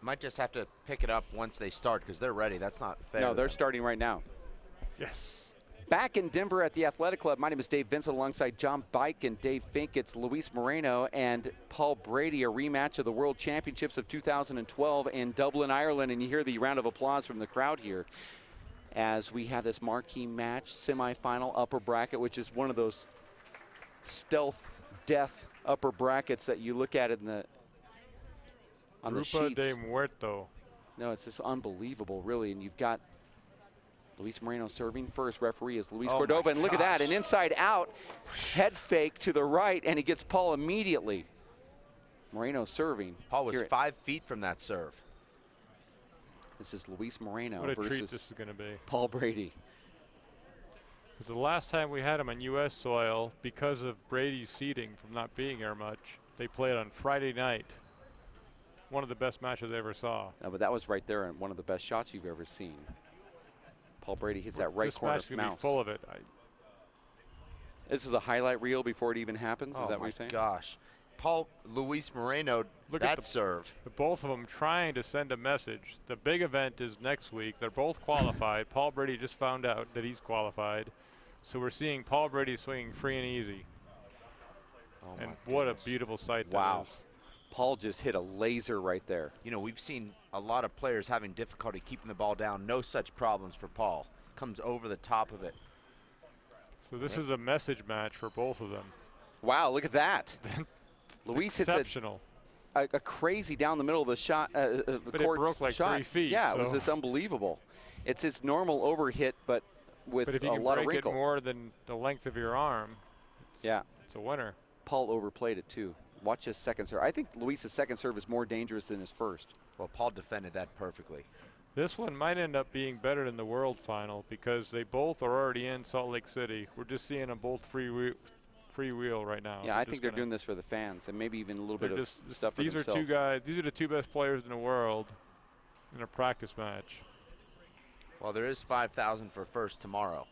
Might just have to pick it up once they start because they're ready. That's not fair. No, they're starting right now. Yes. Back in Denver at the Athletic Club, my name is Dave Vincent alongside John Bike and Dave Fink. It's Luis Moreno and Paul Brady, a rematch of the World Championships of 2012 in Dublin, Ireland. And you hear the round of applause from the crowd here as we have this marquee match, semifinal upper bracket, which is one of those stealth death upper brackets that you look at in the on the sheets. Grupo de Muerto. No, it's just unbelievable, really. And you've got Luis Moreno serving first. Referee is Luis Cordova. And look at that, an inside out head fake to the right, and he gets Paul immediately. Moreno serving. Paul was 5 feet from that serve. This is Luis Moreno what a treat versus this is going to be. Paul Brady. Because the last time we had him on U.S. soil, because of Brady's seeding from not being here much, they played on Friday night. One of the best matches I ever saw. No, but that was right there and one of the best shots you've ever seen. Paul Brady hits that right corner This match is mouse. going to be full of it. This is a highlight reel before it even happens? Is that what you're saying? Oh, my gosh. Luis Moreno, Look that at serve. the both of them trying to send a message. The big event is next week. They're both qualified. Paul Brady just found out that he's qualified. So we're seeing Paul Brady swinging free and easy. Oh, and what a beautiful sight that is. Paul just hit a laser right there. You know, we've seen a lot of players having difficulty keeping the ball down. No such problems for Paul. Comes over the top of it. So this is a message match for both of them. Wow, look at that. Luis hits a crazy down the middle of the shot. But it broke like 3 feet. Yeah, it was just unbelievable. It's his normal overhit, but with if you a can lot of break wrinkle. it more than the length of your arm, it's a winner. Paul overplayed it too. Watch his second serve. I think Luis's second serve is more dangerous than his first. Well, Paul defended that perfectly. This one might end up being better than the World Final because they both are already in Salt Lake City. We're just seeing them both free wheel right now. Yeah, I think they're doing this for the fans and maybe even a little bit of stuff for themselves. These are the two best players in the world in a practice match. Well, there is $5,000 for first tomorrow.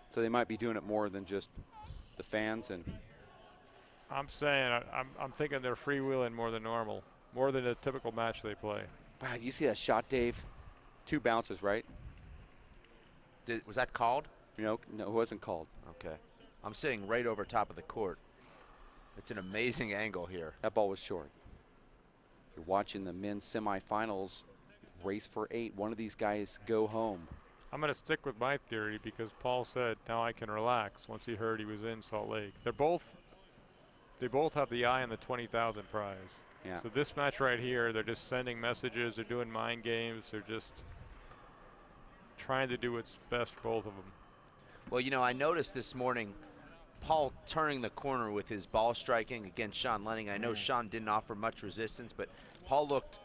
So they might be doing it more than just the fans. And I'm saying I'm thinking they're freewheeling more than normal, more than a typical match they play. Wow, you see that shot, Dave? 2 bounces, right? Was that called? No, it wasn't called. Okay. I'm sitting right over top of the court. It's an amazing angle here. That ball was short. You're watching the men's semifinals race for 8. One of these guys go home. I'm going to stick with my theory because Paul said now I can relax once he heard he was in Salt Lake. They both have the eye on the $20,000 prize. Yeah. So this match right here, they're just sending messages. They're doing mind games. They're just trying to do what's best for both of them. Well, you know, I noticed this morning Paul turning the corner with his ball striking against Sean Lenning. I know Sean didn't offer much resistance, but Paul looked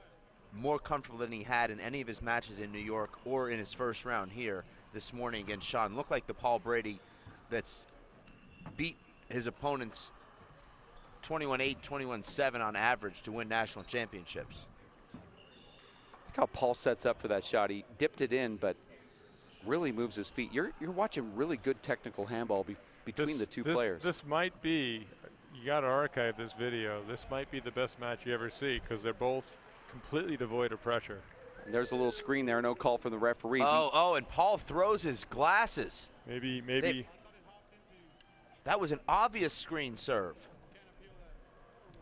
more comfortable than he had in any of his matches in New York or in his first round here this morning against Sean. Looked like the Paul Brady that's beat his opponents 21-8, 21-7 on average to win national championships. Look how Paul sets up for that shot. He dipped it in, but really moves his feet. You're watching really good technical handball between the two players. This might be, you got to archive this video. This might be the best match you ever see because they're both completely devoid of pressure. And there's a little screen there, no call from the referee. And Paul throws his glasses. Maybe. That was an obvious screen serve.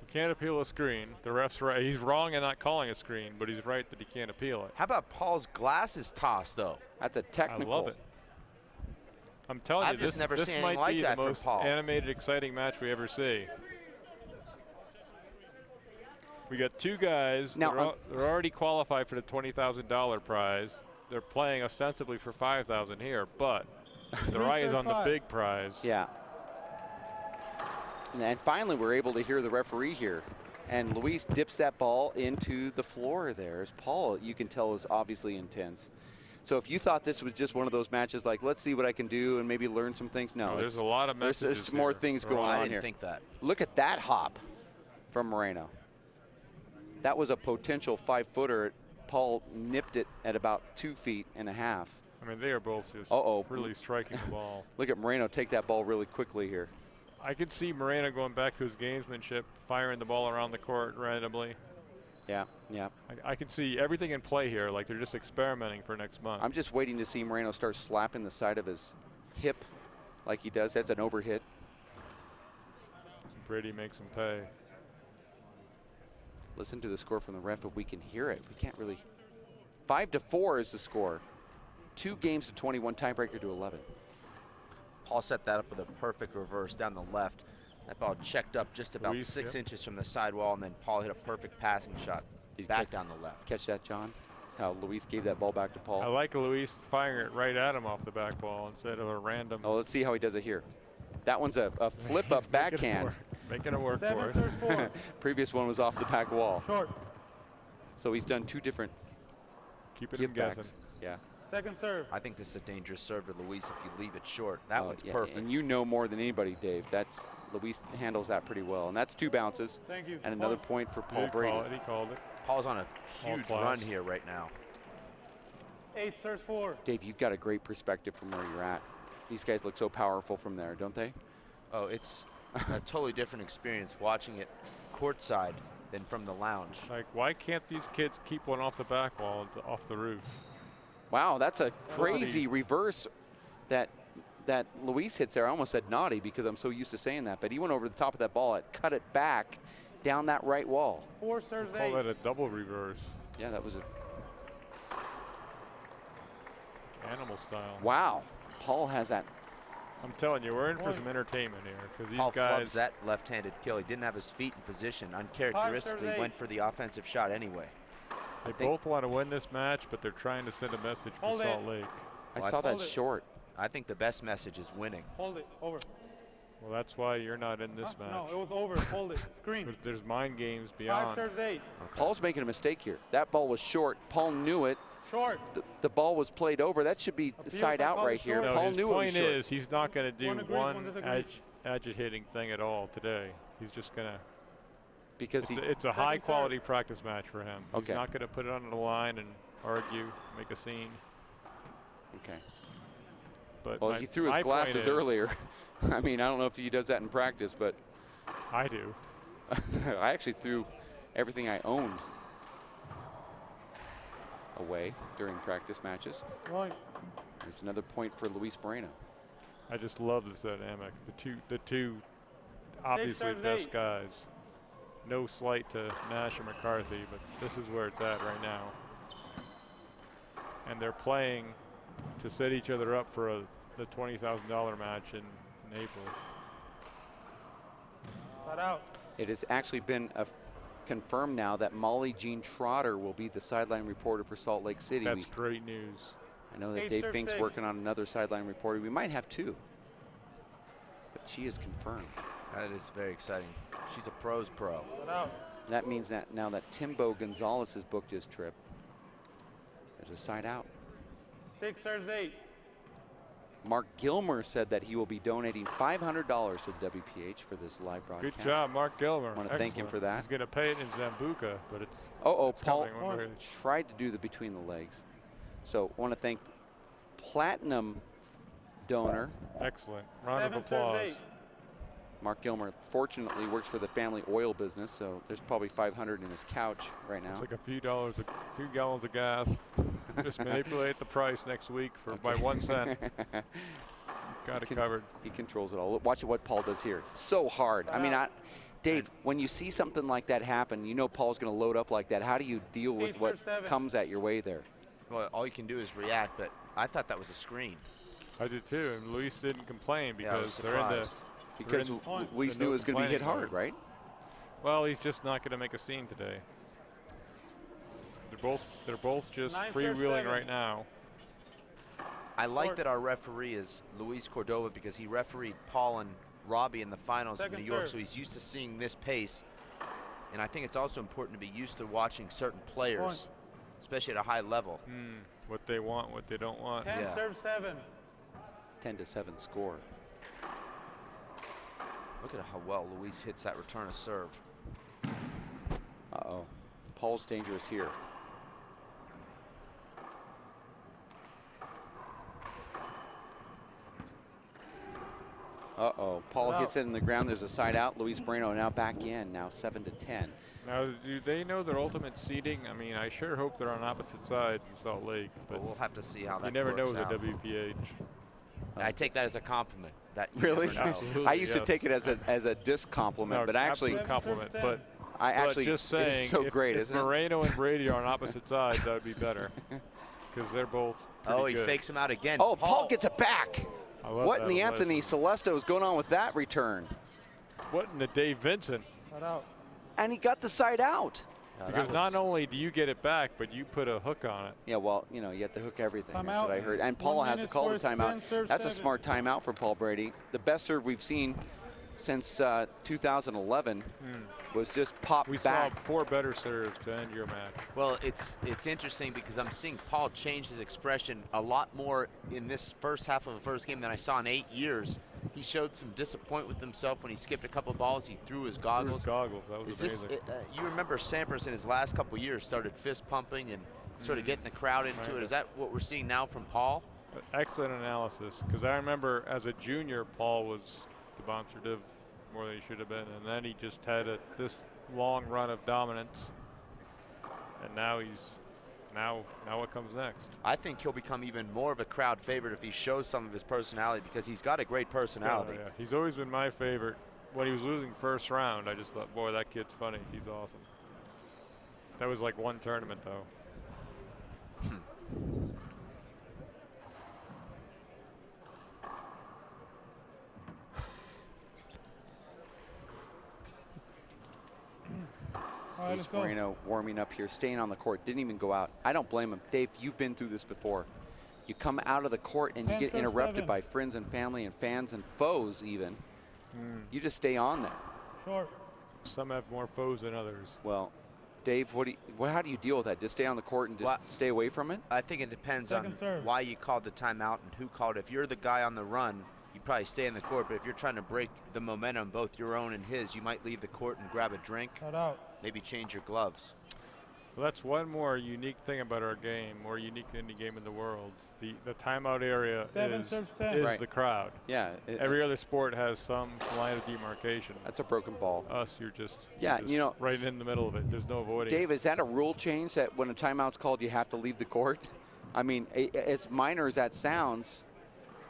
You can't appeal a screen. The ref's right. He's wrong in not calling a screen, but he's right that he can't appeal it. How about Paul's glasses toss, though? That's a technical. I love it. I'm telling you, this might be the most animated, exciting match we ever see. We got two guys. Now they're already qualified for the $20,000 prize. They're playing ostensibly for $5,000 here, but their eye is on the big prize. Yeah. And finally, we're able to hear the referee here. And Luis dips that ball into the floor there. As Paul, you can tell, is obviously intense. So if you thought this was just one of those matches like, let's see what I can do and maybe learn some things. No, there's a lot of messages. There's more things going on here. I didn't think that. Look at that hop from Moreno. That was a potential 5-footer. Paul nipped it at about 2.5 feet. I mean, they are both just really striking the ball. Look at Moreno take that ball really quickly here. I could see Moreno going back to his gamesmanship, firing the ball around the court randomly. Yeah, yeah. I can see everything in play here, like they're just experimenting for next month. I'm just waiting to see Moreno start slapping the side of his hip like he does. That's an overhit. Brady makes him pay. Listen to the score from the ref if we can hear it. We can't really. 5-4 is the score. 2 games to 21, tiebreaker to 11. Paul set that up with a perfect reverse down the left. That ball checked up just about Luis, 6 yep. inches from the sidewall, and then Paul hit a perfect passing shot back down the left. Catch that, John? That's how Luis gave that ball back to Paul. I like Luis firing it right at him off the back ball instead of a random. Oh, let's see how he does it here. That one's a flip-up backhand. Making it work for us. Previous one was off the back wall. Short. So he's done 2 different Keeping him guessing. give-backs. Yeah. Second serve. I think this is a dangerous serve to Luis if you leave it short. That Oh, one's yeah, perfect. and you know more than anybody, Dave. That's Luis handles that pretty well. And that's 2 bounces. Thank you. And another point for Paul He Brady. called it. Paul's on a All huge class. run here right now. 8 serves 4. Dave, you've got a great perspective from where you're at. These guys look so powerful from there, don't they? Oh, it's a totally different experience watching it courtside than from the lounge. Like, why can't these kids keep one off the back wall and off the roof? Wow, that's a crazy reverse that Luis hits there. I almost said naughty because I'm so used to saying that, but he went over the top of that ball. It cut it back down that right wall. 4 serves Call 8. that a double reverse. Yeah, that was a Animal style. wow. Paul has that. I'm telling you, we're in for some entertainment here because these Paul guys. flubs that left-handed kill. He didn't have his feet in position. Uncharacteristically went for the offensive shot anyway. They both want to win this match, but they're trying to send a message for Hold it. Salt Lake. I Well, saw that hold it. short. I think the best message is winning. Hold it. Over. Well, that's why you're not in this match. No, it was over. Hold it. Screen. There's mind games 5 beyond. serves 8. Paul's making a mistake here. That ball was short. Paul knew it. Short. The ball was played over. That should be Appeal side for out call right here. short. No, Paul his knew it was point short. is he's not going to do One agrees, one one disagrees. agitating thing at all today. He's just going to. Because It's a high quality practice match for him. Okay. He's not going to put it on the line and argue, make a scene. okay. But Well, he threw his glasses earlier. I mean, I don't know if he does that in practice, but I do. I actually threw everything I owned away during practice matches. Right. There's another point for Luis Moreno. I just love this dynamic. The two obviously serves best 8. guys. No slight to Nash or McCarthy, but this is where it's at right now. And they're playing to set each other up for the $20,000 match in April. Flat out. It has actually been confirmed now that Molly Jean Trotter will be the sideline reporter for Salt Lake City. That's great news. I know that 8 Dave serve Fink's 6. working on another sideline reporter. We might have 2, but she is confirmed. That is very exciting. She's a pro's pro. Flat out. That means that now that Timbo Gonzalez has booked his trip, there's a side out. 6 serves 8. Mark Gilmer said that he will be donating $500 to the WPH for this live broadcast. Good job, Mark Gilmer. I want to thank him for that. He's going to pay it in Zambuca, but it's Oh, it's Paul coming when we're- tried to do the between the legs. So want to thank Platinum donor excellent. Round 7 of serves applause. 8. Mark Gilmer. Fortunately, works for the family oil business, so there's probably 500 in his couch right now. It's like a few dollars, 2 gallons of gas. Just manipulate the price next week by 1 cent. Got it covered. He controls it all. Watch what Paul does here. So hard. I mean, Dave, when you see something like that happen, you know Paul's going to load up like that. How do you deal with 8 what serves 7. comes at your way there? Well, all you can do is react, but I thought that was a screen. I did too, and Luis didn't complain Yeah, I was because they're in the. surprised. Because in Luis the knew no it was going to be hit complaining hard, mode. right? Well, he's just not going to make a scene today. They're both just 9 serves freewheeling 7. right now. I like Court. that our referee is Luis Cordova because he refereed Paul and Robbie in the finals Second in New York, serve. so he's used to seeing this pace. And I think it's also important to be used to watching certain players, Point. especially at a high level. What they want, what they don't want. 10 Yeah. serves 7. 10-7 score. Look at how well Luis hits that return of serve. Uh-oh. Paul's dangerous here. Uh-oh. Paul hits it in the ground. There's a side out. Luis Moreno now back in. Now 7-10. Now, do they know their ultimate seeding? I mean, I sure hope they're on opposite sides in Salt Lake, but We'll have to see how that you never know works with out. the WPH. I take that as a compliment. That you Really? never know. Absolutely, I used to yes. take it as a disc compliment, No, but actually, absolute compliment. But it's just saying, so if, great, if isn't it? Moreno and Brady are on opposite sides, that would be better because they're both pretty Oh, he good. fakes him out again. Oh, Paul gets it back. I love What in that the lesson. Anthony Celesto is going on with that return? What in the Dave Vincent? Shut out. And he got the side out. No, that Because was- not only do you get it back, but you put a hook on it. Yeah, well, you know, you have to hook everything. That's Timeout. what I heard. And 1 Paul has to minute call the scores timeout. 10, serve That's a 7. smart timeout for Paul Brady. The best serve we've seen since 2011 was just popped We back. saw 4 better serves to end your match. Well, it's interesting because I'm seeing Paul change his expression a lot more in this first half of the first game than I saw in 8 years. He showed some disappointment with himself when he skipped a couple balls. He threw his goggles. That was Is this? amazing. You remember Sampras in his last couple years started fist pumping and sort of getting the crowd into Right. it. Is that what we're seeing now from Paul? Excellent analysis. Because I remember as a junior, Paul was demonstrative more than he should have been, and then he just had this long run of dominance, and now what comes next? I think he'll become even more of a crowd favorite if he shows some of his personality because he's got a great personality. Yeah. He's always been my favorite. When he was losing first round, I just thought, boy, that kid's funny. He's awesome. That was like one tournament, though. All right, Luis let's go. Moreno warming up here, staying on the court, didn't even go out. I don't blame him. Dave, you've been through this before. You come out of the court and you 10 get for interrupted 7. by friends and family and fans and foes even. You just stay on there. Short. Some have more foes than others. Well, Dave, how do you deal with that? Just stay on the court and just Well, stay away from it? I think it depends Second on serve. why you called the timeout and who called it. If you're the guy on the run, you probably stay in the court. But if you're trying to break the momentum, both your own and his, you might leave the court and grab a drink, Shut out. maybe change your gloves. Well, that's one more unique thing about our game, more unique than any game in the world. The timeout area 7 serves 10. Right. the crowd. Yeah. Every other sport has some line of demarcation. That's a broken ball. Us, you're just Yeah, just you know, right in the middle of it. There's no avoiding. Dave, is that a rule change that when a timeout's called, you have to leave the court? I mean, as minor as that sounds,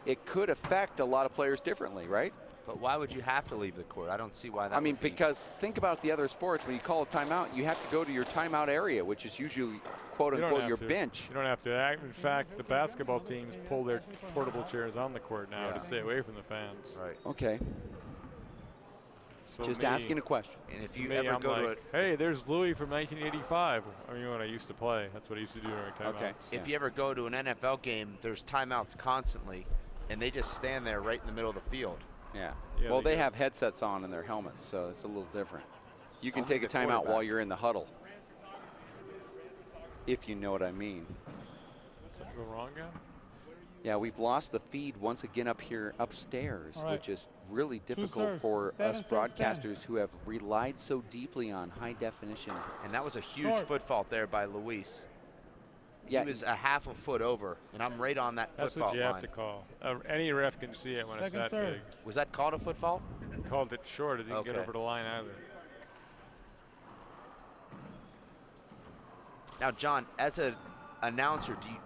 it could affect a lot of players differently, right? But why would you have to leave the court? I don't see why that I mean, would be. because think about the other sports. When you call a timeout, you have to go to your timeout area, which is usually, quote You don't unquote, have your to. bench. You don't have to. In fact, the basketball teams pull their portable chairs on the court now Yeah. to stay away from the fans. Right. Okay, So just me- asking a question. And if you me, ever I'm go to like, hey, there's Louis from 1985. I mean, when I used to play, that's what I used to do during timeouts. Okay. if you ever go to an NFL game, there's timeouts constantly, and they just stand there right in the middle of the field. Yeah. Yeah, Well, they they do. have headsets on in their helmets, so it's a little different. You can Only take a the timeout quarterback. while you're in the huddle, if you know what I mean. Did something go wrong, guy? Yeah, we've lost the feed once again up here upstairs, All right. which is really difficult serves. for 7 us serves, broadcasters who have relied so deeply on high definition. And that was a huge Short. foot fault there by Luis. Yeah, He was a half a foot over, and I'm right on that That's foot what fault you have line. to call. Any ref can see it when it's Second that serve. big. Was that called a foot fault? Called it short. It didn't get Okay. over the line either. Now, John, as an announcer, do you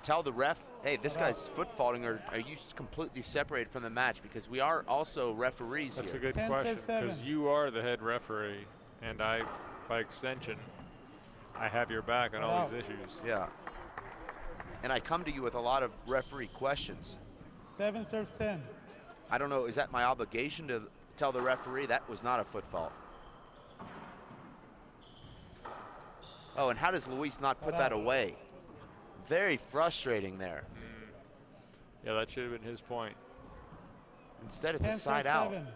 tell the ref, hey, this guy's foot faulting, or are you completely separated from the match? Because we are also referees That's here. a good 10 question serve because 7. you are the head referee, and I, by extension, I have your back on all these issues. Yeah. And I come to you with a lot of referee questions. 7 serves 10. I don't know, is that my obligation to tell the referee that was not a foot fault? Oh, and how does Luis not put that away? Very frustrating there. Yeah, that should have been his point. Instead, it's 10 a side serves out. 7.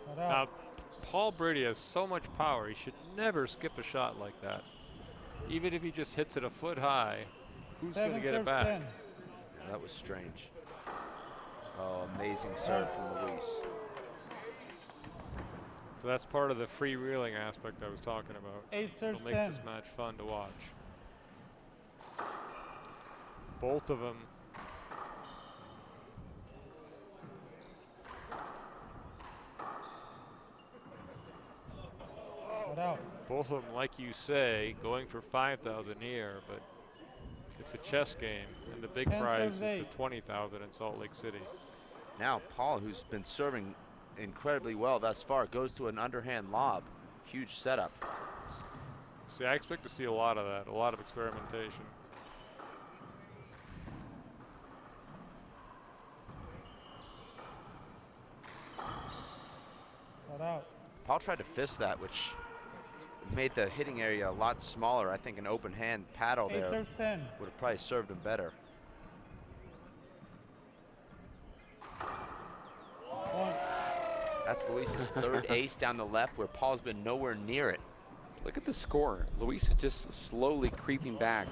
Shut out. Now, Paul Brady has so much power. He should never skip a shot like that. Even if he just hits it a foot high, who's going to 7 get it serves back? 10. That was strange. Oh, amazing serve from Luis. So that's part of the freewheeling aspect I was talking about. 8 serves It'll make 10. this match fun to watch. Both of them. What out? Both of them, like you say, going for 5,000 here, but it's a chess game, and the big 10 prize serves is the 8. 20,000 in Salt Lake City. Now Paul, who's been serving incredibly well thus far, goes to an underhand lob. Huge setup. See, I expect to see a lot of that, a lot of experimentation. What out? Paul tried to fist that, which made the hitting area a lot smaller. I think an open hand paddle 8 there serves 10. would have probably served him better. Point. That's Luis's third ace down the left, where Paul's been nowhere near it. Look at the score. Luis is just slowly creeping back.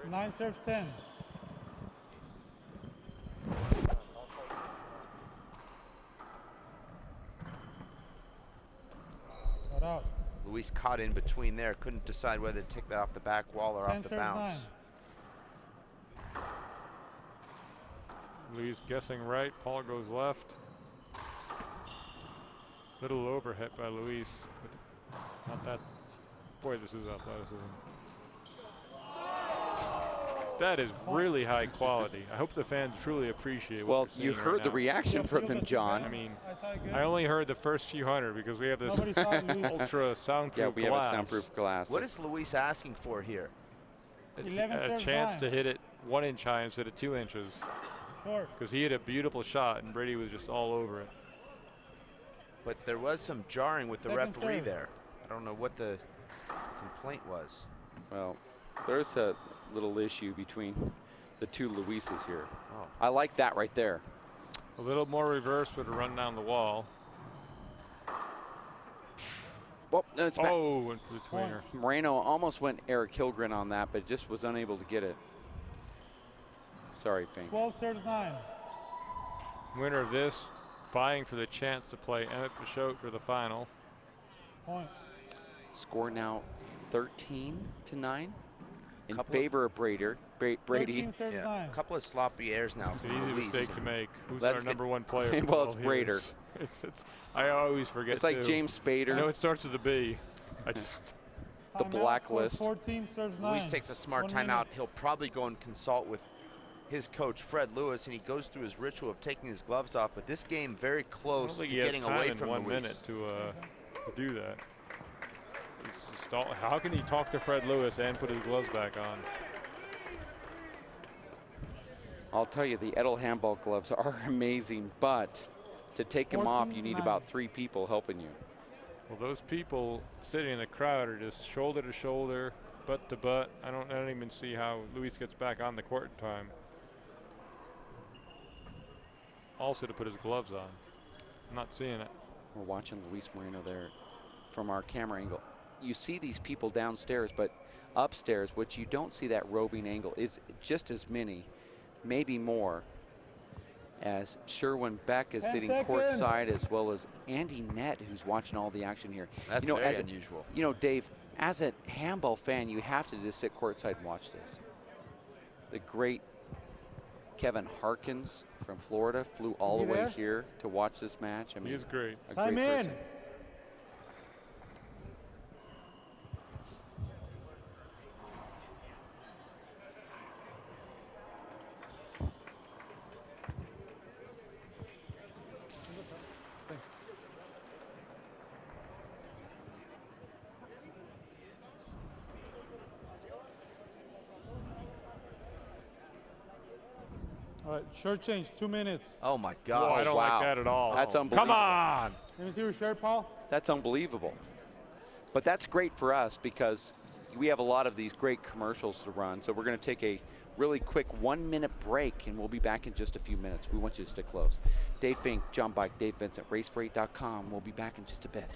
9 serves 10. What out? Luis caught in between there, couldn't decide whether to take that off the back wall or 10 off the serves bounce. 9. Lee's guessing right, Paul goes left. Little overhit by Luis, but not that. Boy, this is athleticism. That is really high quality. I hope the fans truly appreciate what Well, they're you seeing heard right the now. reaction from him, John. I mean, I saw it good. I only heard the first few hundred because we have this Nobody saw it, Luis. ultra soundproof Yeah, we have glass. a soundproof glass. What is Luis asking for here? A 11 serves chance 9. to hit it 1 inch high instead of 2 inches, Short. because he hit a beautiful shot and Brady was just all over it. But there was some jarring with the Second referee serve. there. I don't know what the complaint was. Well, there's a little issue between the two Luises here. Oh. I like that right there. A little more reverse would have run down the wall. Well, no, it's back. Oh, went for the tweener. Moreno almost went Eric Hilgren on that, but just was unable to get it. Sorry, Fink. 12 serves 9. Winner of this, vying for the chance to play Emmett Pichot for the final. Point. Score now 13-9 in Couple favor of Brady. 13 serves Yeah, 9. a couple of sloppy airs now It's for an easy Luis. mistake to make. Who's That's our it. number one player? Well, it's here Brader. is- It's, I always forget. It's like too. James I know Spader, it starts with a B. I just the Timeout blacklist. for 14 serves 9. Luis takes a smart 1 minute. timeout. He'll probably go and consult with his coach, Fred Lewis, and he goes through his ritual of taking his gloves off. But this game very I close don't to think he has getting time away in from 1 Luis. minute to do that. It's just how can he talk to Fred Lewis and put his gloves back on? I'll tell you, the Edel handball gloves are amazing, but to take them off, you need 14-9. about 3 people helping you. Well, those people sitting in the crowd are just shoulder to shoulder, butt to butt. I don't even see how Luis gets back on the court in time. Also to put his gloves on. I'm not seeing it. We're watching Luis Moreno there from our camera angle. You see these people downstairs, but upstairs, what you don't see that roving angle is just as many, maybe more, as Sherwin Beck is 10 sitting seconds. courtside, as well as Andy Nett, who's watching all the action here. That's you know, very as unusual. You know, Dave, as a handball fan, you have to just sit courtside and watch this. The great Kevin Harkins from Florida flew all Is the he way there? here to watch this match. I mean, He is great. a Time great in. person. All right, short change, 2 minutes. Oh my Oh, God! I don't wow. like that at all. That's Come unbelievable. on! Let me see your shirt, Paul. That's unbelievable. But that's great for us because we have a lot of these great commercials to run. So we're going to take a really quick 1 minute break and we'll be back in just a few minutes. We want you to stick close. Dave Fink, John Bike, Dave Vincent, racefor8.com. We'll be back in just a bit.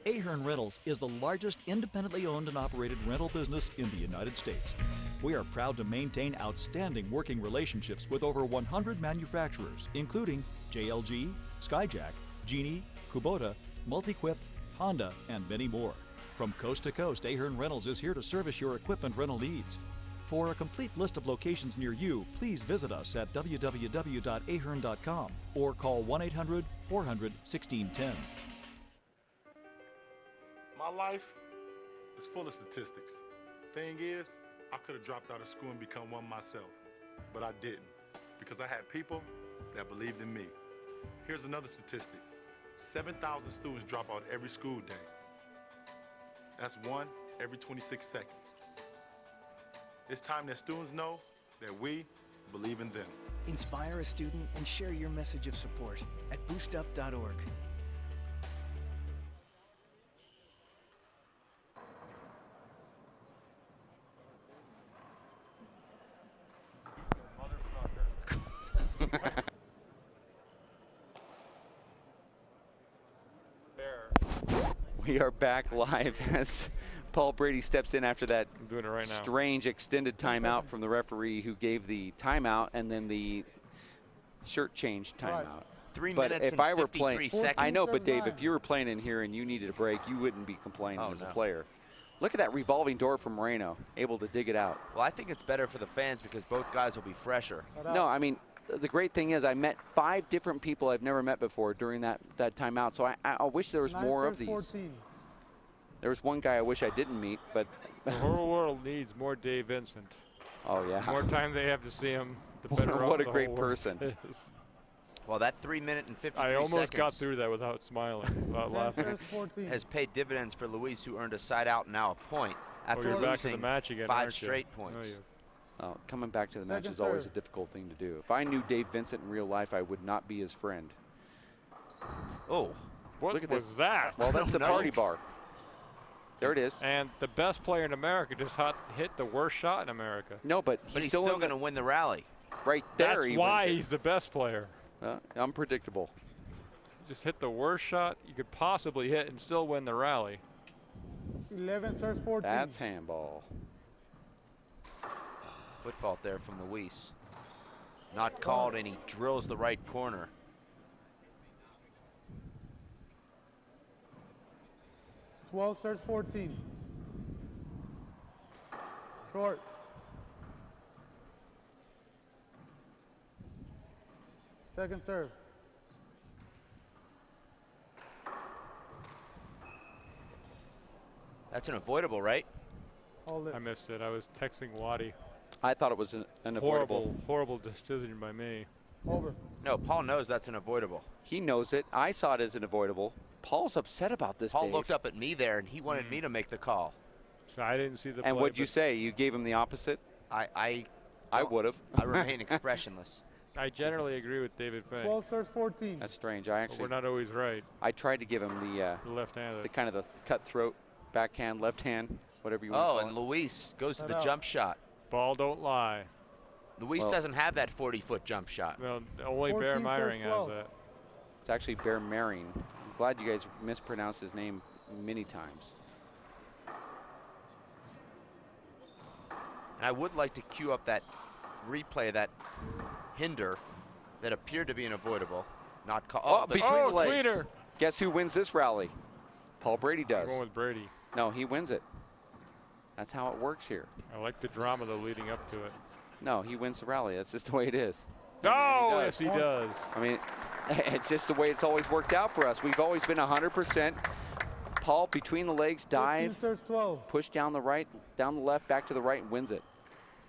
Ahern Rentals is the largest independently owned and operated rental business in the United States. We are proud to maintain outstanding working relationships with over 100 manufacturers, including JLG, Skyjack, Genie, Kubota, Multiquip, Honda, and many more. From coast to coast, Ahern Rentals is here to service your equipment rental needs. For a complete list of locations near you, please visit us at www.ahern.com or call 1-800-400-1610. My life is full of statistics. Thing is, I could have dropped out of school and become one myself, but I didn't because I had people that believed in me. Here's another statistic. 7,000 students drop out every school day. That's one every 26 seconds. It's time that students know that we believe in them. Inspire a student and share your message of support at boostup.org. We are back live as Paul Brady steps in after that I'm doing it right now. strange extended timeout from the referee who gave the timeout and then the shirt change timeout. 3 But minutes if and I were 53 playing, seconds. I know, but Dave, if you were playing in here and you needed a break, you wouldn't be complaining as a player. Look at that revolving door from Moreno, able to dig it out. Well, I think it's better for the fans because both guys will be fresher. No, I mean, the great thing is I met 5 different people I've never met before during that timeout, so I wish there was more of these. 14. There was one guy I wish I didn't meet, but The whole world needs more Dave Vincent. oh yeah. The more time they have to see him, the better off What a the great whole world person. is. Well, that 3 minute and 53 I almost seconds got through that without smiling, without laughing. Serves 14. has paid dividends for Luis, who earned a side out and now a point after you're back to the losing match again, 5 aren't you? straight No, points. you- Oh, coming back to the match Second is always a serve. difficult thing to do. If I knew Dave Vincent in real life, I would not be his friend. Oh, What Look at was this. that? Well, that's a No. party bar. There it is. And the best player in America just hit the worst shot in America. No, but but he's still, still in going to win the rally. right there. That's he why wins he's the best player. it. Unpredictable. Just hit the worst shot you could possibly hit and still win the rally. 11 serves 14. That's handball. Foot fault there from Luis. Not called, and he drills the right corner. Twelve serves 14. Short. Second serve. That's an avoidable, right? Hold it. I missed it. I was texting Waddy. I thought it was an avoidable. Horrible decision by me. Over. No, Paul knows that's an avoidable. He knows it. I saw it as an avoidable. Paul's upset about this, Paul Dave. looked up at me there, and he wanted me to make the call. So I didn't see the And play, what'd you but say? You gave him the opposite? I would have. I remain expressionless. I generally agree with David Fay. 12 serves 14. That's strange. I But we're actually, not always right. I tried to give him the The left-handed. kind of the cutthroat backhand, left hand, whatever you want Oh, to call and it. Luis goes to Set the up. jump shot. Ball don't lie. Luis Well- doesn't have that 40-foot jump shot. No, only Bear 14 serves Meiring has 12. that. It's actually Bear Meiring. I'm glad you guys mispronounced his name many times. And I would like to cue up that replay of that hinder that appeared to be an avoidable. Not called. Oh, between the Oh, legs. cleaner. Guess who wins this rally? Paul Brady I'm does. going with Brady. No, he wins it. That's how it works here. I like the drama though leading up to it. No, he wins the rally. That's just the way it is. Oh, does. yes, he does. I mean, it's just the way it's always worked out for us. We've always been 100%. Paul, between the legs, 15 dive, serves 12. push down the right, down the left, back to the right, and wins it.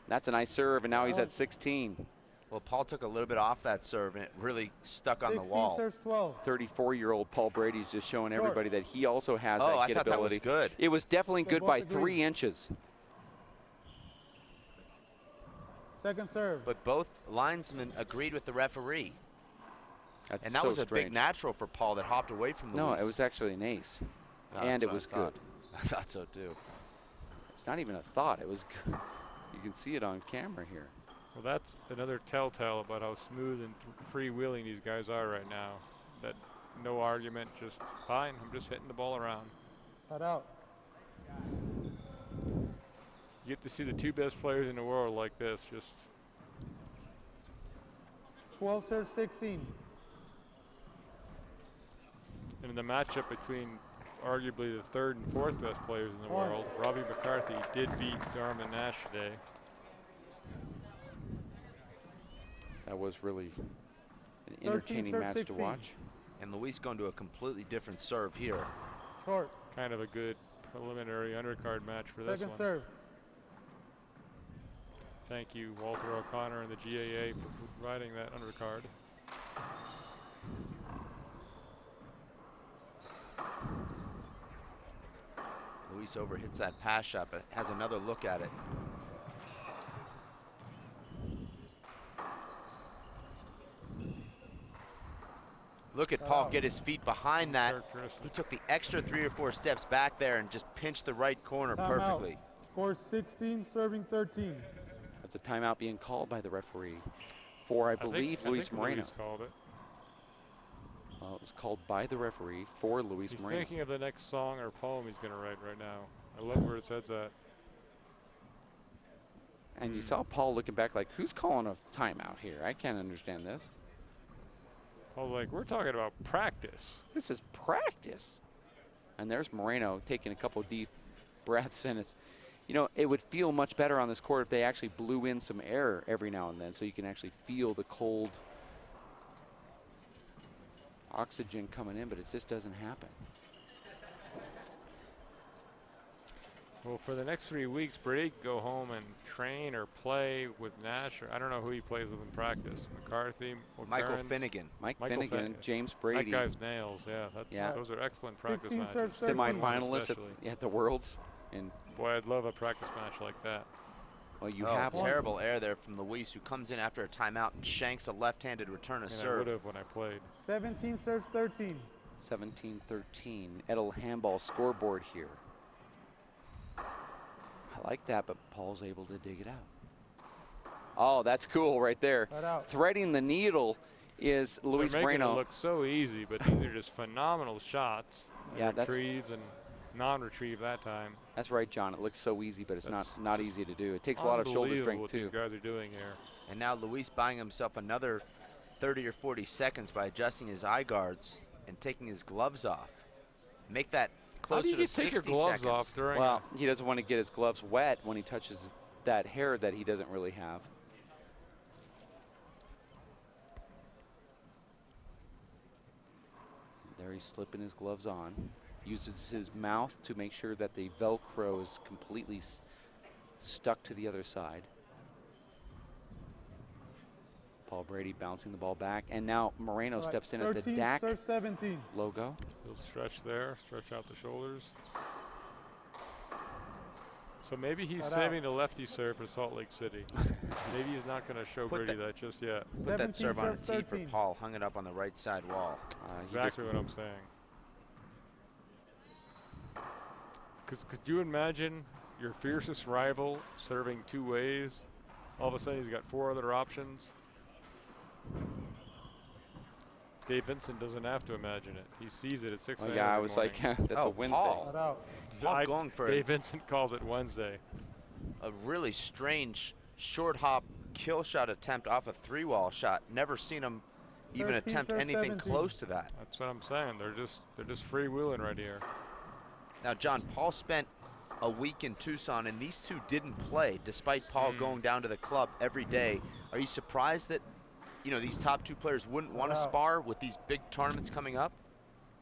That's a nice serve, and now he's at 16. Well, Paul took a little bit off that serve, and it really stuck on the 16 wall. serves 12. 34-year-old Paul Brady's just showing everybody that he also has Oh, that I get thought that was ability. good. It was definitely They good both by agree. 3 inches. Second serve. But both linesmen agreed with the referee. That's And that so was a strange. big natural for Paul that hopped away from No, Luis. it was actually an ace, Oh, and that's it what I was thought. good. I thought so, too. It's not even a thought. It was good. You can see it on camera here. Well, that's another telltale about how smooth and freewheeling these guys are right now. That no argument, just fine. I'm just hitting the ball around. Cut out. You get to see the two best players in the world like this. Just 12 serve 16. in the matchup between arguably the third and fourth best players in the world. Robbie McCarthy did beat Darman Nash today. That was really an entertaining match 16. to watch. And Luis going to a completely different serve here. Short. Kind of a good preliminary undercard match for this Second one. serve. Thank you, Walter O'Connor and the GAA for providing that undercard. Luis overhits that pass shot, but has another look at it. Look at Paul get his feet behind that. He took the extra 3 or 4 steps back there and just pinched the right corner perfectly. Score 16, serving 13. That's a timeout being called by the referee for, I believe, Luis Moreno. Luis called it. Well, it was called by the referee for Luis He's Moreno. thinking of the next song or poem he's going to write right now. I love where his head's at. And you saw Paul looking back like, who's calling a timeout here? I can't understand this. Paul's like, we're talking about practice. This is practice. And there's Moreno taking a couple deep breaths, and it's, you know, it would feel much better on this court if they actually blew in some air every now and then so you can actually feel the cold oxygen coming in, but it just doesn't happen. Well, for the next 3 weeks, Brady can go home and train or play with Nash, or I don't know who he plays with in practice. McCarthy, Michael O'Carron. Finnegan. Michael Finnegan, James Brady. That guy's nails, yeah. Those are excellent practice 16 matches. serves 13. Semi-finalists Especially. at the Worlds. And Boy, I'd love a practice match like that. well, you have one. Terrible error there from Luis, who comes in after a timeout and shanks a left-handed return of And I serve. would have when I played. 17 serves 13. 17-13. Edel Handball scoreboard here. I like that, but Paul's able to dig it out. Oh, that's cool right there. Cut out. Threading the needle is Luis They're making Moreno. it look so easy, but these are just phenomenal shots. Yeah, that's- retrieves and non-retrieve that time. That's right, John. It looks so easy, but it's That's not easy to do. It takes a lot of shoulder Unbelievable strength what too. these guys are doing here. And now Luis buying himself another 30 or 40 seconds by adjusting his eye guards and taking his gloves off. Make that How closer do you to take 60 your gloves seconds. off during? Well, he doesn't want to get his gloves wet when he touches that hair that he doesn't really have. There he's slipping his gloves on. Uses his mouth to make sure that the Velcro is completely stuck to the other side. Paul Brady bouncing the ball back. And now Moreno steps in at the 13 DAC serves 17. logo. He'll stretch there, stretch out the shoulders. So maybe he's Cut saving the lefty serve for Salt Lake City. Maybe he's not going to show Put Brady that just yet. Put that 17 serve on a serves tee for 13. Paul, hung it up on the right side wall. He just- Exactly what I'm saying. Could you imagine your fiercest rival serving 2 ways? All of a sudden he's got 4 other options. Dave Vincent doesn't have to imagine it. He sees it at 6 Oh, a.m. yeah, I every was morning. like, that's a Oh, Wednesday. Paul. Cut out. Paul going for Dave Vincent calls it Wednesday. a really strange short hop kill shot attempt off a 3-wall shot. Never seen him even 13 attempt serves anything 17. close to that. That's what I'm saying. They're just freewheeling right here. Now, John, Paul spent a week in Tucson, and these two didn't play, despite Paul going down to the club every day. Are you surprised that, you know, these top 2 players wouldn't want to Wow. spar with these big tournaments coming up?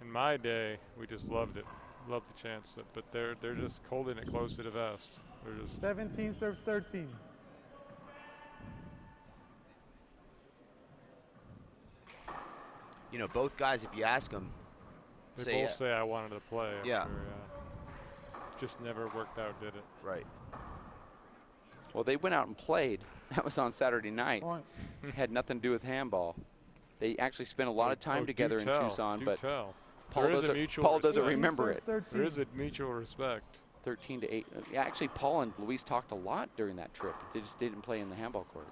In my day, we just loved it. Loved the chance. But they're just holding it close to the vest. They're just 17 serves 13. You know, both guys, if you ask them, they say, both say I wanted to play. Yeah. After, just never worked out, did it? right. Well, they went out and played. That was on Saturday night. Point. Had nothing to do with handball. They actually spent a lot of time do together in tell, Tucson, do but tell. Paul There is a doesn't, mutual Paul doesn't respect. remember it. 13. There is a mutual respect. 13-8. Yeah, actually, Paul and Luis talked a lot during that trip. They just didn't play in the handball court.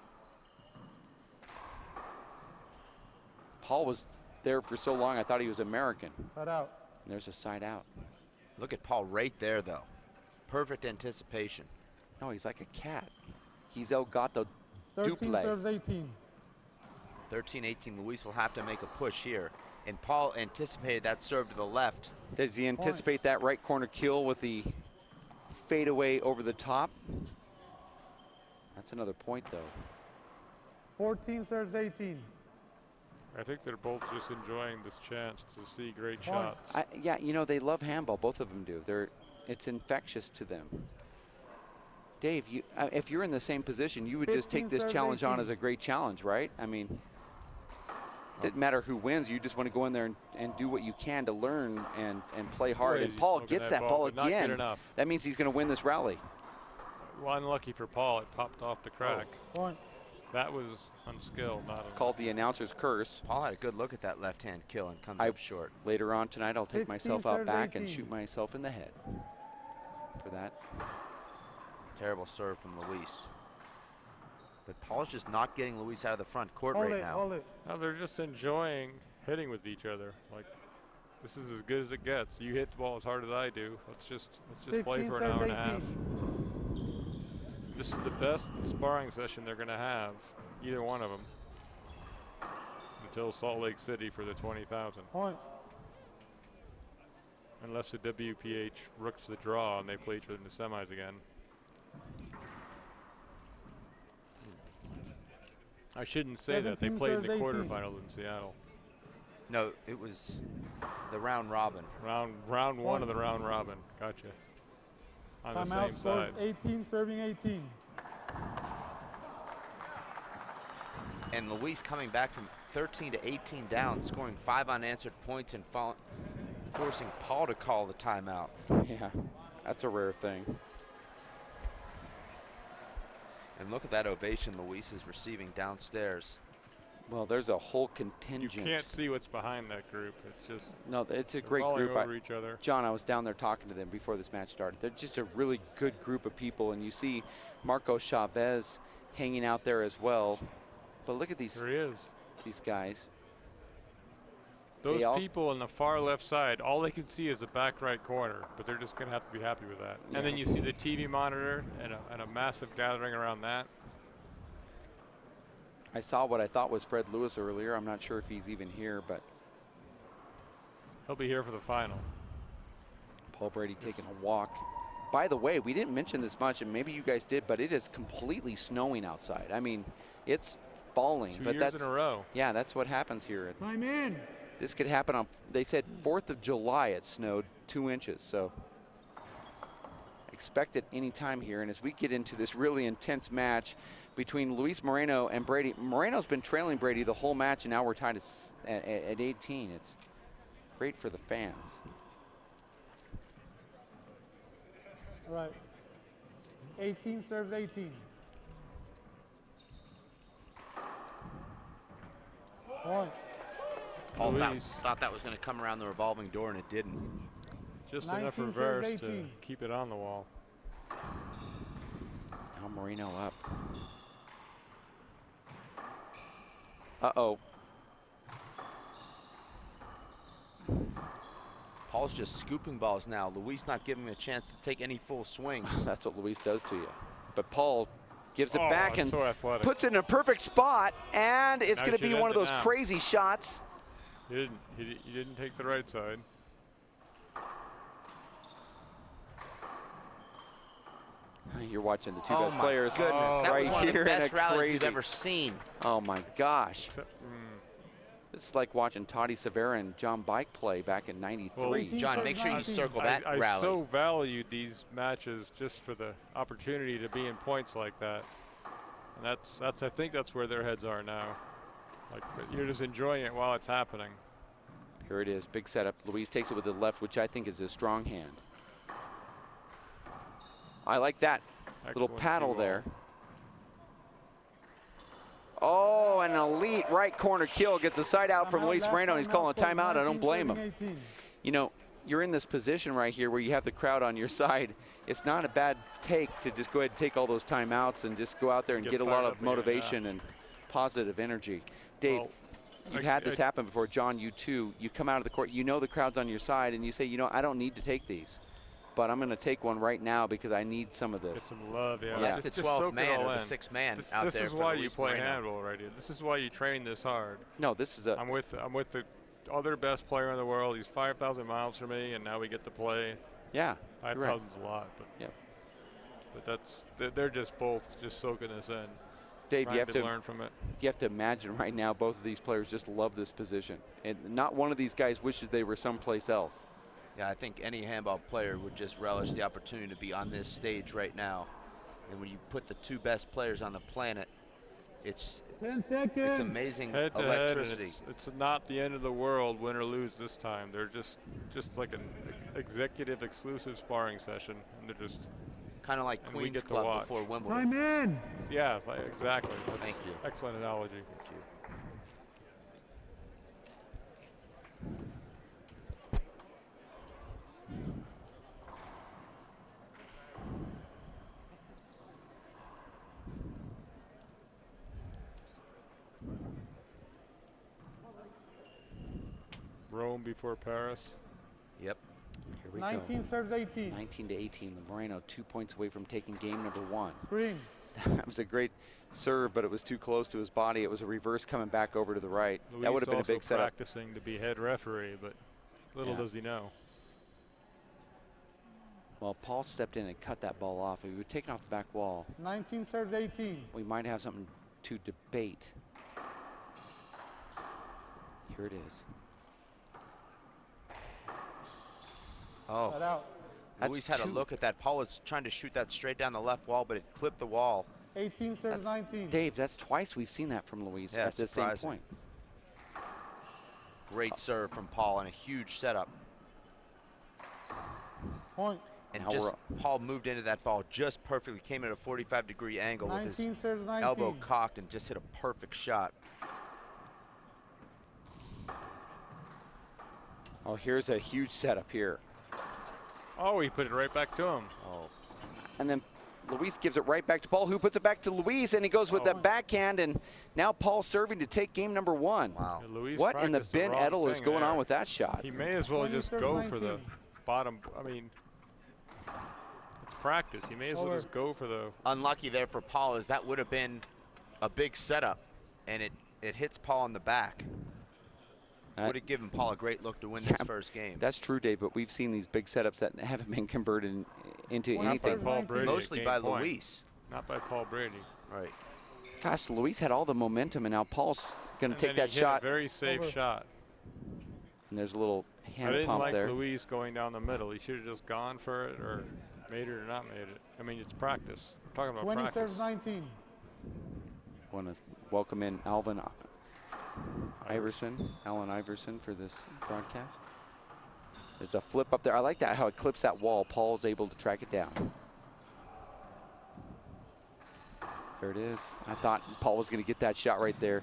Paul was there for so long, I thought he was American. Cut out. And there's a side out. Look at Paul right there, though. Perfect anticipation. No, he's like a cat. He's El Gato 13 Duple. serves 18. 13-18, Luis will have to make a push here. And Paul anticipated that serve to the left. Does he anticipate that right corner kill with the fadeaway over the top? That's another point, though. 14 serves 18. I think they're both just enjoying this chance to see great shots. Yeah, you know, they love handball. Both of them do. It's infectious to them. Dave, if you're in the same position, you would just take this challenge on as a great challenge, right? I mean, it doesn't matter who wins. You just want to go in there and do what you can to learn and play hard. And Paul gets that ball again. That means he's going to win this rally. Well, unlucky for Paul, it popped off the crack. Point. That was unskilled, not called the announcer's curse. Paul had a good look at that left-hand kill and comes up short. Later on tonight, I'll take myself out back 18. and shoot myself in the head for that. Terrible serve from Luis. But Paul's just not getting Luis out of the front court Hold right it, now. hold it. No, they're just enjoying hitting with each other. Like, this is as good as it gets. You hit the ball as hard as I do. Let's just play for an hour and a half. This is the best sparring session they're going to have, either one of them, until Salt Lake City for the 20,000. Point. Unless the WPH rooks the draw and they play each other in the semis again. I shouldn't say that. They played in the quarterfinals in Seattle. No, it was the round robin. Round one of the round robin. Gotcha. On the same side. 18, serving 18. And Luis coming back from 13 to 18 down, scoring 5 unanswered points and forcing Paul to call the timeout. Yeah, that's a rare thing. And look at that ovation Luis is receiving downstairs. Well, there's a whole contingent. You can't see what's behind that group. It's just no, it's a great group. Over each other. John, I was down there talking to them before this match started. They're just a really good group of people, and you see Marco Chavez hanging out there as well. But look at these. There he is. These guys. Those people on the far left side, all they can see is the back right corner, but they're just going to have to be happy with that. Yeah. And then you see the TV monitor and a massive gathering around that. I saw what I thought was Fred Lewis earlier. I'm not sure if he's even here, but he'll be here for the final. Paul Brady taking a walk. By the way, we didn't mention this much, and maybe you guys did, but it is completely snowing outside. I mean, it's falling. Two but years in a row. Yeah, that's what happens here. I'm in. This could happen on, they said 4th of July it snowed 2 inches, so expect it any time here. And as we get into this really intense match between Luis Moreno and Brady, Moreno's been trailing Brady the whole match, and now we're tied at 18. It's great for the fans. All right. 18 serves 18. One. Paul thought that was going to come around the revolving door, and it didn't. Just enough reverse to keep it on the wall. Now Moreno up. Uh-oh. Paul's just scooping balls now. Luis not giving him a chance to take any full swings. That's what Luis does to you. But Paul gives it back and so puts it in a perfect spot, and it's going to be one of those crazy shots. You didn't take the right side. You're watching the two best players that right was one here of the best in a rallies crazy. we've ever seen. Oh my gosh. It's like watching Toddy Severa and John Bike play back in '93. Well, John, make sure you circle that rally. I so valued these matches just for the opportunity to be in points like that. And I think that's where their heads are now. Like, you're just enjoying it while it's happening. Here it is, big setup. Luis takes it with the left, which I think is a strong hand. I like that little paddle there. Oh, an elite right corner kill. Gets a side out from Luis Moreno, and he's calling a timeout. I don't blame him. You know, you're in this position right here where you have the crowd on your side. It's not a bad take to just go ahead and take all those timeouts and just go out there and get a lot of motivation and positive energy. Dave, you've had this happen before, John, you too. You come out of the court, you know the crowd's on your side, and you say, you know, I don't need to take these, but I'm going to take one right now because I need some of Get this. some love, yeah. Yeah, it's the 12th man or the in. 6th man This, out this there is for why Luis you play Moreno. handball right here. This is why you train this hard. No, this is a. I'm with the other best player in the world. He's 5,000 miles from me, and now we get to play. Yeah. 5,000 is a lot, but yeah. But they're just both just soaking this in. Dave, you have to learn from it. You have to imagine right now both of these players just love this position, and not one of these guys wishes they were someplace else. Yeah, I think any handball player would just relish the opportunity to be on this stage right now. And when you put the 2 best players on the planet, it's 10 seconds. it's amazing Head to electricity. head, and it's not the end of the world, win or lose this time. They're just like an executive exclusive sparring session, and they're just Kind of like and we Queen's get to Club watch. before Wimbledon. Time in. yeah, exactly. That's Thank you. Excellent analogy. Thank you. Rome before Paris. Yep. Here we 19 go. serves 18. 19 to 18. Moreno 2 points away from taking game number 1. Screen. That was a great serve, but it was too close to his body. It was a reverse coming back over to the right. Luis That would have been a also big setup. practicing to be head referee, but little Yeah. does he know. Well, Paul stepped in and cut that ball off. If he would taken off the back wall, 19 serves 18. we might have something to debate. Here it is. Oh, Cut out. That's Luis had a 2. look at that. Paul was trying to shoot that straight down the left wall, but it clipped the wall. 18 serves That's- 19. Dave, that's twice we've seen that from Luis Yeah, at the same surprising. point. Great serve from Paul and a huge setup. Point. And Now just we're- Paul moved into that ball just perfectly, came at a 45-degree angle with 19 his serves 19. elbow cocked and just hit a perfect shot. Oh, here's a huge setup here. Oh, he put it right back to him. Oh, And then Luis gives it right back to Paul, who puts it back to Luis, and he goes with that backhand, and now Paul serving to take game number 1. wow. Yeah, Luis What in the practiced Ben wrong Edel is thing going on there. with that shot? He may as well 20 just serves go for the 19. bottom. I mean, it's practice. He may as well Over. just go for the. Unlucky there for Paul, as that would have been a big setup, and it hits Paul in the back. Would have given Paul a great look to win this first game. That's true, Dave, but we've seen these big setups that haven't been converted into Well, Not by anything. Paul Brady. Mostly at by game point. Luis. Not by Paul Brady. Right. Gosh, Luis had all the momentum, and now Paul's going to And take then that he hit shot. a very safe Over. shot. And there's a little I hand didn't pump like there. Luis going down the middle. He should have just gone for it or made it or not made it. I mean, it's practice. We're talking about 20 practice. serves 19. Want to welcome in Allen Iverson for this broadcast. There's a flip up there. I like that, how it clips that wall. Paul's able to track it down. There it is. I thought Paul was going to get that shot right there.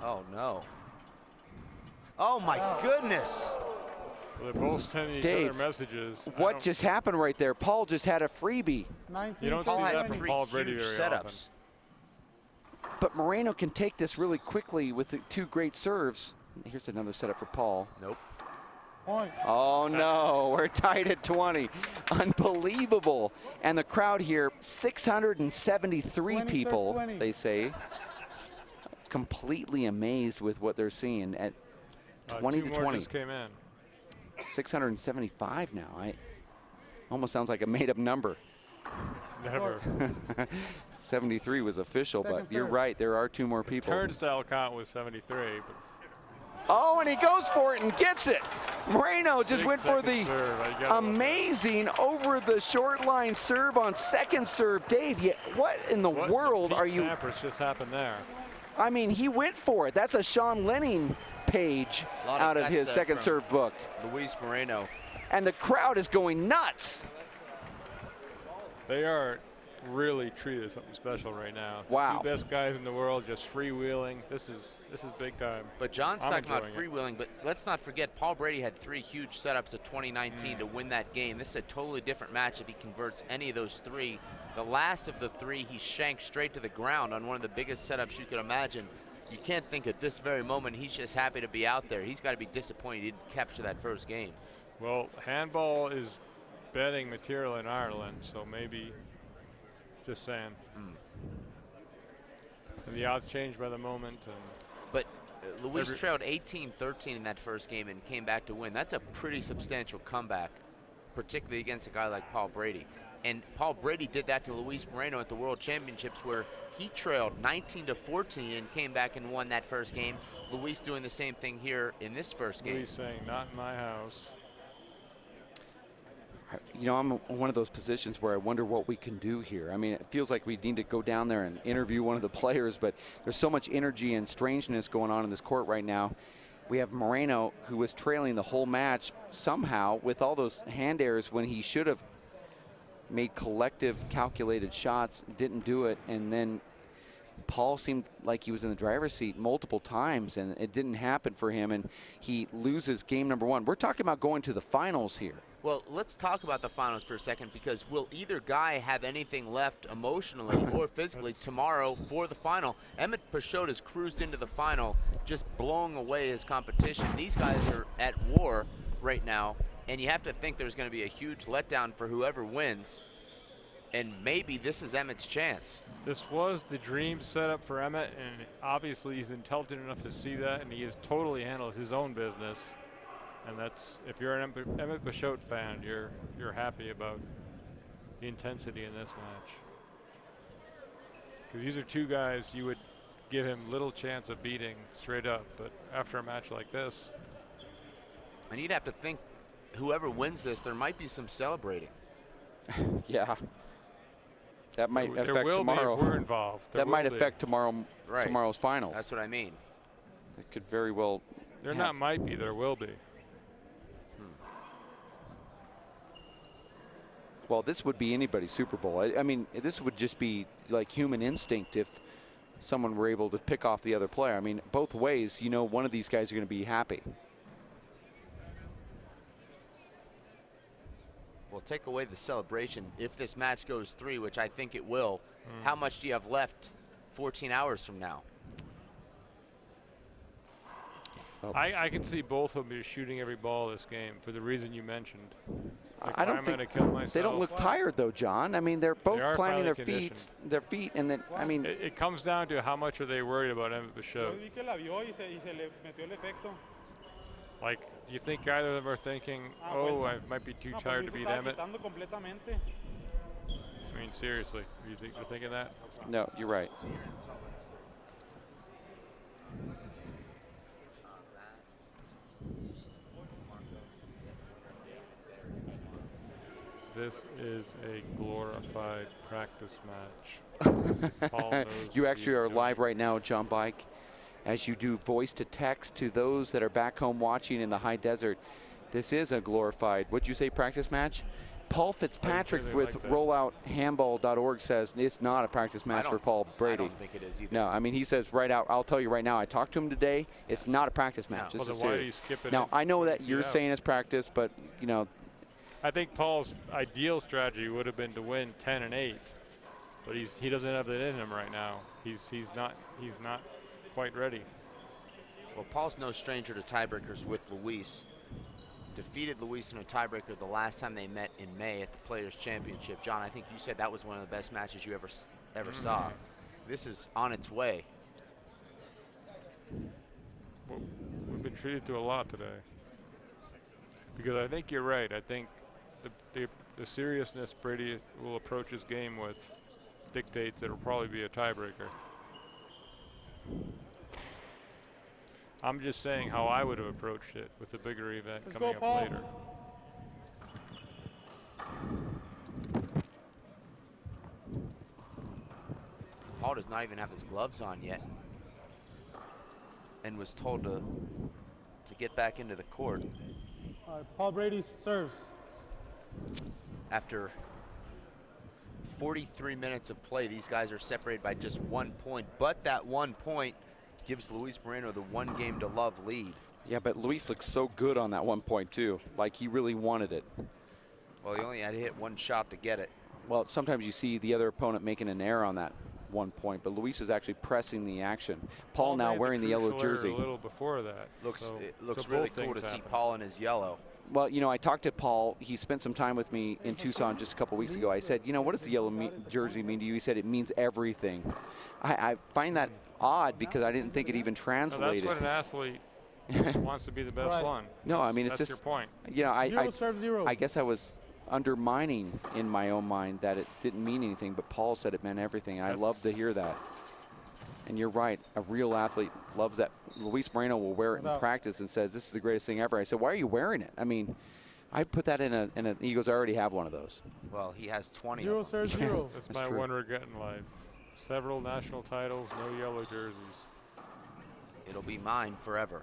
Oh, no. Oh, my goodness. Well, they're both sending each Dave, other messages. I What don't- just happened right there? Paul just had a freebie, 19 You don't serves see Paul that had from 20. Paul Brady huge very setups. often. but Moreno can take this really quickly with the 2 great serves. Here's another setup for Paul. Nope. Point. Oh no, we're tied at 20. Unbelievable. And the crowd here, 673 20 people, serves 20. they say, completely amazed with what they're seeing at 20 2 to more 20. just came in. 675 now. Almost sounds like a made-up number. Never. 73 was official, but Second you're serve. right, there are 2 more people. Turnstile count was 73. But Oh, and he goes for it and gets it. Moreno just big went for second the serve. You gotta love amazing over the short line serve on second serve. Dave, what in the that. What world the are Pete you? Sampras just happened there. I mean, he went for it. That's a Sean Lenning page Lot of out of guts his there second from- serve book. Luis Moreno. And the crowd is going nuts. They are really treated something special right now. Wow. 2 best guys in the world just freewheeling. This is big time. But John's I'm talking about enjoying it. freewheeling, but let's not forget Paul Brady had 3 huge setups of 2019 to win that game. This is a totally different match if he converts any of those 3. The last of the 3, he shanked straight to the ground on one of the biggest setups you could imagine. you can't think at this very moment he's just happy to be out there. He's got to be disappointed he didn't capture that first game. Well, handball is betting material in Ireland, so maybe, just saying. And the odds change by the moment. But Luis trailed 18-13 in that first game and came back to win. That's a pretty substantial comeback, particularly against a guy like Paul Brady. And Paul Brady did that to Luis Moreno at the World Championships, where he trailed 19-14 and came back and won that first game. Luis doing the same thing here in this first game. Luis saying, not in my house. You know, I'm in one of those positions where I wonder what we can do here. I mean, it feels like we need to go down there and interview one of the players, but there's so much energy and strangeness going on in this court right now. We have Moreno, who was trailing the whole match somehow with all those hand errors when he should have made collective calculated shots, didn't do it, and then Paul seemed like he was in the driver's seat multiple times, and it didn't happen for him, and he loses game number one. We're talking about going to the finals here. Well, let's talk about the finals for a second, because will either guy have anything left emotionally or physically tomorrow for the final? Emmett Pashot has cruised into the final, just blowing away his competition. These guys are at war right now, and you have to think there's going to be a huge letdown for whoever wins, and maybe this is Emmett's chance. This was the dream setup for Emmett, and obviously he's intelligent enough to see that, and he has totally handled his own business. And that's, if you're an Emmett Pashot fan, you're happy about the intensity in this match. Because these are two guys you would give him little chance of beating straight up, but after a match like this. And you'd have to think whoever wins this, there might be some celebrating. Yeah. That might affect there will tomorrow. Be if we're involved. That might affect tomorrow's finals. That's what I mean. It could very well. There not might be, there will be. Well, this would be anybody's Super Bowl. I mean, this would just be like human instinct if someone were able to pick off the other player. I mean, both ways, you know, one of these guys are going to be happy. Well, take away the celebration. If this match goes 3, which I think it will, how much do you have left 14 hours from now? I can see both of them shooting every ball this game for the reason you mentioned. Like, I don't think they don't look tired though, John. I mean, they're both planting their feet, and then I mean, it comes down to how much are they worried about Emmett Pashot. Like, do you think either of them are thinking, oh, I might be too tired to beat Emmett? I mean, seriously, do you think they're thinking that? No, you're right. This is a glorified practice match. Paul knows you actually are live right now, John Bike, as you do voice to text to those that are back home watching in the high desert. This is a glorified, what'd you say, practice match? Paul Fitzpatrick with rollouthandball.org says it's not a practice match for Paul Brady. I don't think it is either. No, I mean, he says right out, I'll tell you right now, I talked to him today, it's not a practice match. No. This is Why do you serious. skip it Now, in? I know that you're saying it's practice, but, you know. I think Paul's ideal strategy would have been to win 10-8, but he doesn't have that in him right now. He's not quite ready. Well, Paul's no stranger to tiebreakers with Luis. Defeated Luis in a tiebreaker the last time they met in May at the Players' Championship. John, I think you said that was one of the best matches you ever saw. This is on its way. Well, we've been treated to a lot today. Because I think you're right. I think the seriousness Brady will approach his game with dictates that it'll probably be a tiebreaker. I'm just saying how I would have approached it with the bigger event coming up later. Paul does not even have his gloves on yet, and was told to get back into the court. Paul Brady serves. After 43 minutes of play, these guys are separated by just 1 point, but that 1 point gives Luis Moreno the 1-game-to-love lead. Yeah, but Luis looks so good on that 1 point too, like he really wanted it. Well, he only had to hit one shot to get it. Well, sometimes you see the other opponent making an error on that 1 point, but Luis is actually pressing the action. Paul now made wearing the yellow crucial error jersey. A little before that. It looks so really both cool to things see happen. Paul in his yellow. Well, you know, I talked to Paul. He spent some time with me in Tucson just a couple weeks ago. I said, you know, what does the yellow jersey mean to you? He said it means everything. I find that odd because I didn't think it even No, translated. that's what an athlete wants to be the best Right. one. No, I mean, it's That's just, your point. you know, Zero serve zero. I guess I was undermining in my own mind that it didn't mean anything, but Paul said it meant everything. I love to hear that. And you're right. A real athlete loves that. Luis Moreno will wear it in practice and says, this is the greatest thing ever. I said, why are you wearing it? I mean, I put that in a he goes, I already have one of those. Well, he has 20 Zero of them. serve zero. That's That's my true. one regret in life. Several national titles, no yellow jerseys. It'll be mine forever.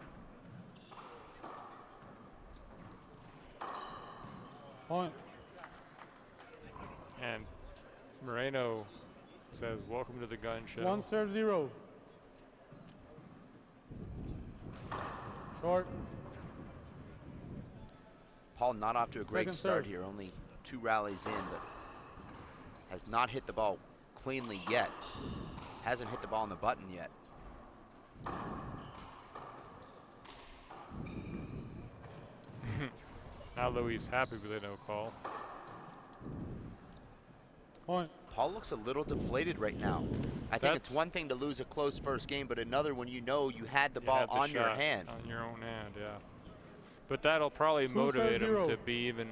Point. And Moreno says, welcome to the gun show. 1 serve zero. Short. Paul not off to a great Second start serve. here. Only 2 rallies in, but has not hit the ball cleanly yet. Hasn't hit the ball on the button yet. Now Luis happy with a no call. Point. Paul looks a little deflated right now. I think it's one thing to lose a close first game, but another when you know you had the You ball had the on your shot hand. On your own hand, yeah. But that'll probably Two motivate serve him zero. to be even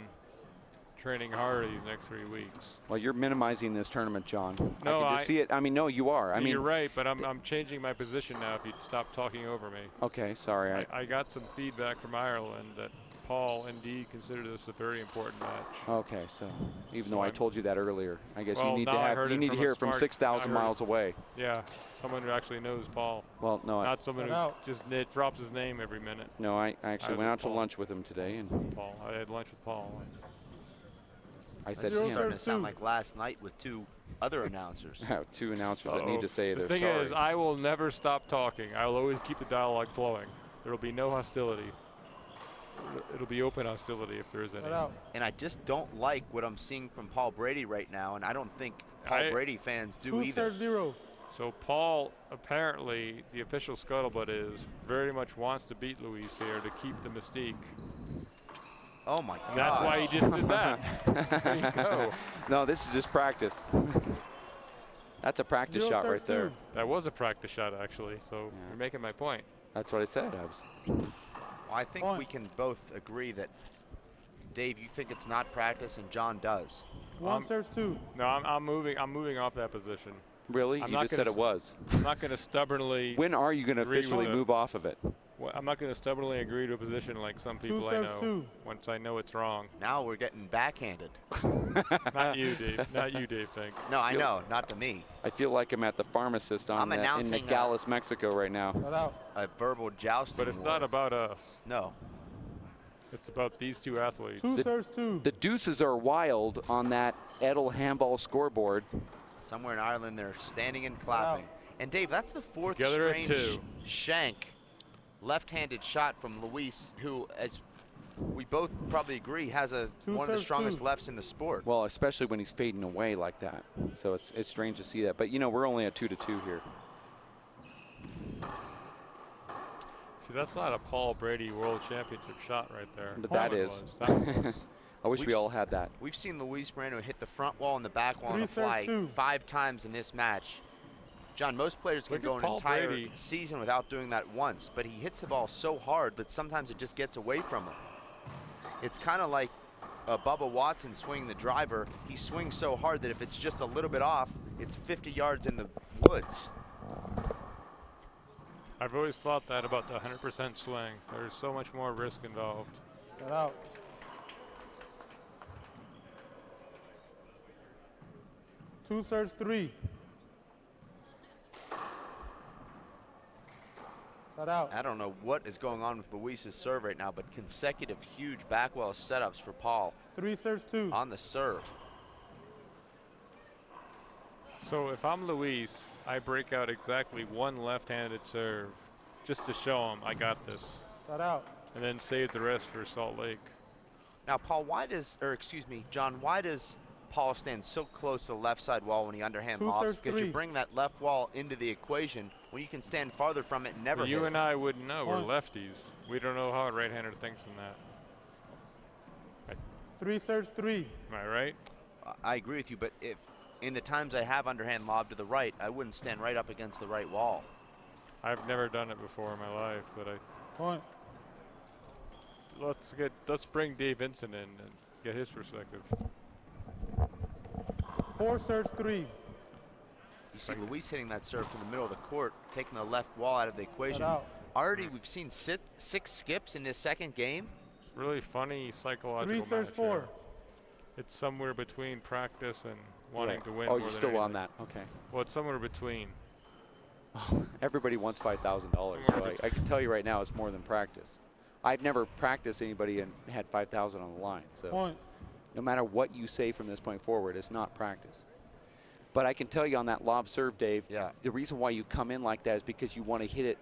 training harder these next 3 weeks. Well, you're minimizing this tournament, John. No, I can just see it. I mean, no, you are. I mean, you're right, but I'm changing my position now if you'd stop talking over me. Okay, sorry. I got some feedback from Ireland that Paul indeed considered this a very important match. Okay, so even though So I I'm- told you that earlier, I guess Well, you need to now I have heard you it need to from a hear it from smart- 6,000 I heard miles it. away. Yeah, someone who actually knows Paul, Well, no, not someone who Cut out. just drops his name every minute. no, I actually I went was out to Paul. lunch with him today, and Paul, I had lunch with Paul. I This said Zero is to starting him, to sound two. like last night with 2 other announcers. 2 announcers that need Uh-oh. to say The they're thing sorry. is, I will never stop talking. I will always keep the dialogue flowing. There will be no hostility. It'll be open hostility if there is any. Cut out. And I just don't like what I'm seeing from Paul Brady right now, and I don't think Paul I- Brady fans do 2 either. serve zero. So Paul, apparently, the official scuttlebutt is very much wants to beat Luis here to keep the mystique. Oh my And that's God. why he just did that. There you go. No, this is just practice. That's a practice Zero shot serve right there. two. That was a practice shot, actually. So Yeah. you're making my point. That's what I said. I was. Well, I think Point. we can both agree that, Dave, you think it's not practice, and John does. 1 serves 2. No, I'm moving off that position. Really? I'm You not just gonna said it was. I'm not going to stubbornly. When are you going to agree with officially it. move off of it? Well, I'm not going to stubbornly agree to a position like some people I serves know. two. Once I know it's wrong. Now we're getting backhanded. Not you, Dave. Not you, Dave. Think. No, I know, not to me. I feel like I'm at the pharmacist I'm in announcing, Nogales, Mexico right now. Cut out. A verbal jousting. But it's war. not about us. No. It's about these 2 athletes. 2 serves 2. The deuces are wild on that Edel handball scoreboard. Somewhere in Ireland, they're standing and clapping. And Dave, that's the 4th Together at strange 2. shank left-handed shot from Luis, who, as we both probably agree, has Two one of the serves strongest two. lefts in the sport. Well, especially when he's fading away like that. So it's strange to see that. But, you know, we're only at 2-2 here. See, that's not a Paul Brady World Championship shot right there. But That that one is. was. That one was. I wish we We've all had that. We've seen Luis Moreno hit the front wall and the back wall on 3 a fly serves 2. 5 times in this match. John, most players can Look go at an Paul entire Brady. season without doing that once, but he hits the ball so hard that sometimes it just gets away from him. It's kind of like Bubba Watson swinging the driver. He swings so hard that if it's just a little bit off, it's 50 yards in the woods. I've always thought that about the 100% swing. There's so much more risk involved. Cut out. Two serves 3. Cut out. I don't know what is going on with Luis's serve right now, but consecutive huge backwell setups for Paul 3 serves 2. on the serve. So if I'm Luis, I break out exactly 1 left-handed serve just to show him I got this, Cut out. and then save the rest for Salt Lake. Now, Paul, John, why does Paul stands so close to the left side wall when he underhand Two lobs, serves because you three. bring that left wall into the equation when you can stand farther from it and never Well, hit you it. and I wouldn't know. We're Point. lefties. We don't know how a right-hander thinks in that. 3 serves 3. Am I right? I agree with you, but if in the times I have underhand lob to the right, I wouldn't stand right up against the right wall. I've never done it before in my life, but Point. let's bring Dave Vincent in and get his perspective. 4 serves 3. You see Luis hitting that serve from the middle of the court, taking the left wall out of the equation. out. Already we've seen 6 skips in this second game. It's really funny psychological 3 serves match 4. here. It's somewhere between practice and wanting Right. to win. Oh, more you're than still on anything. that. Okay. Well, it's somewhere between. Everybody wants $5,000, so I can tell you right now it's more than practice. I've never practiced anybody and had 5,000 on the line. So Point. no matter what you say from this point forward, it's not practice. But I can tell you on that lob serve, Dave, the reason why you come in like that is because you want to hit it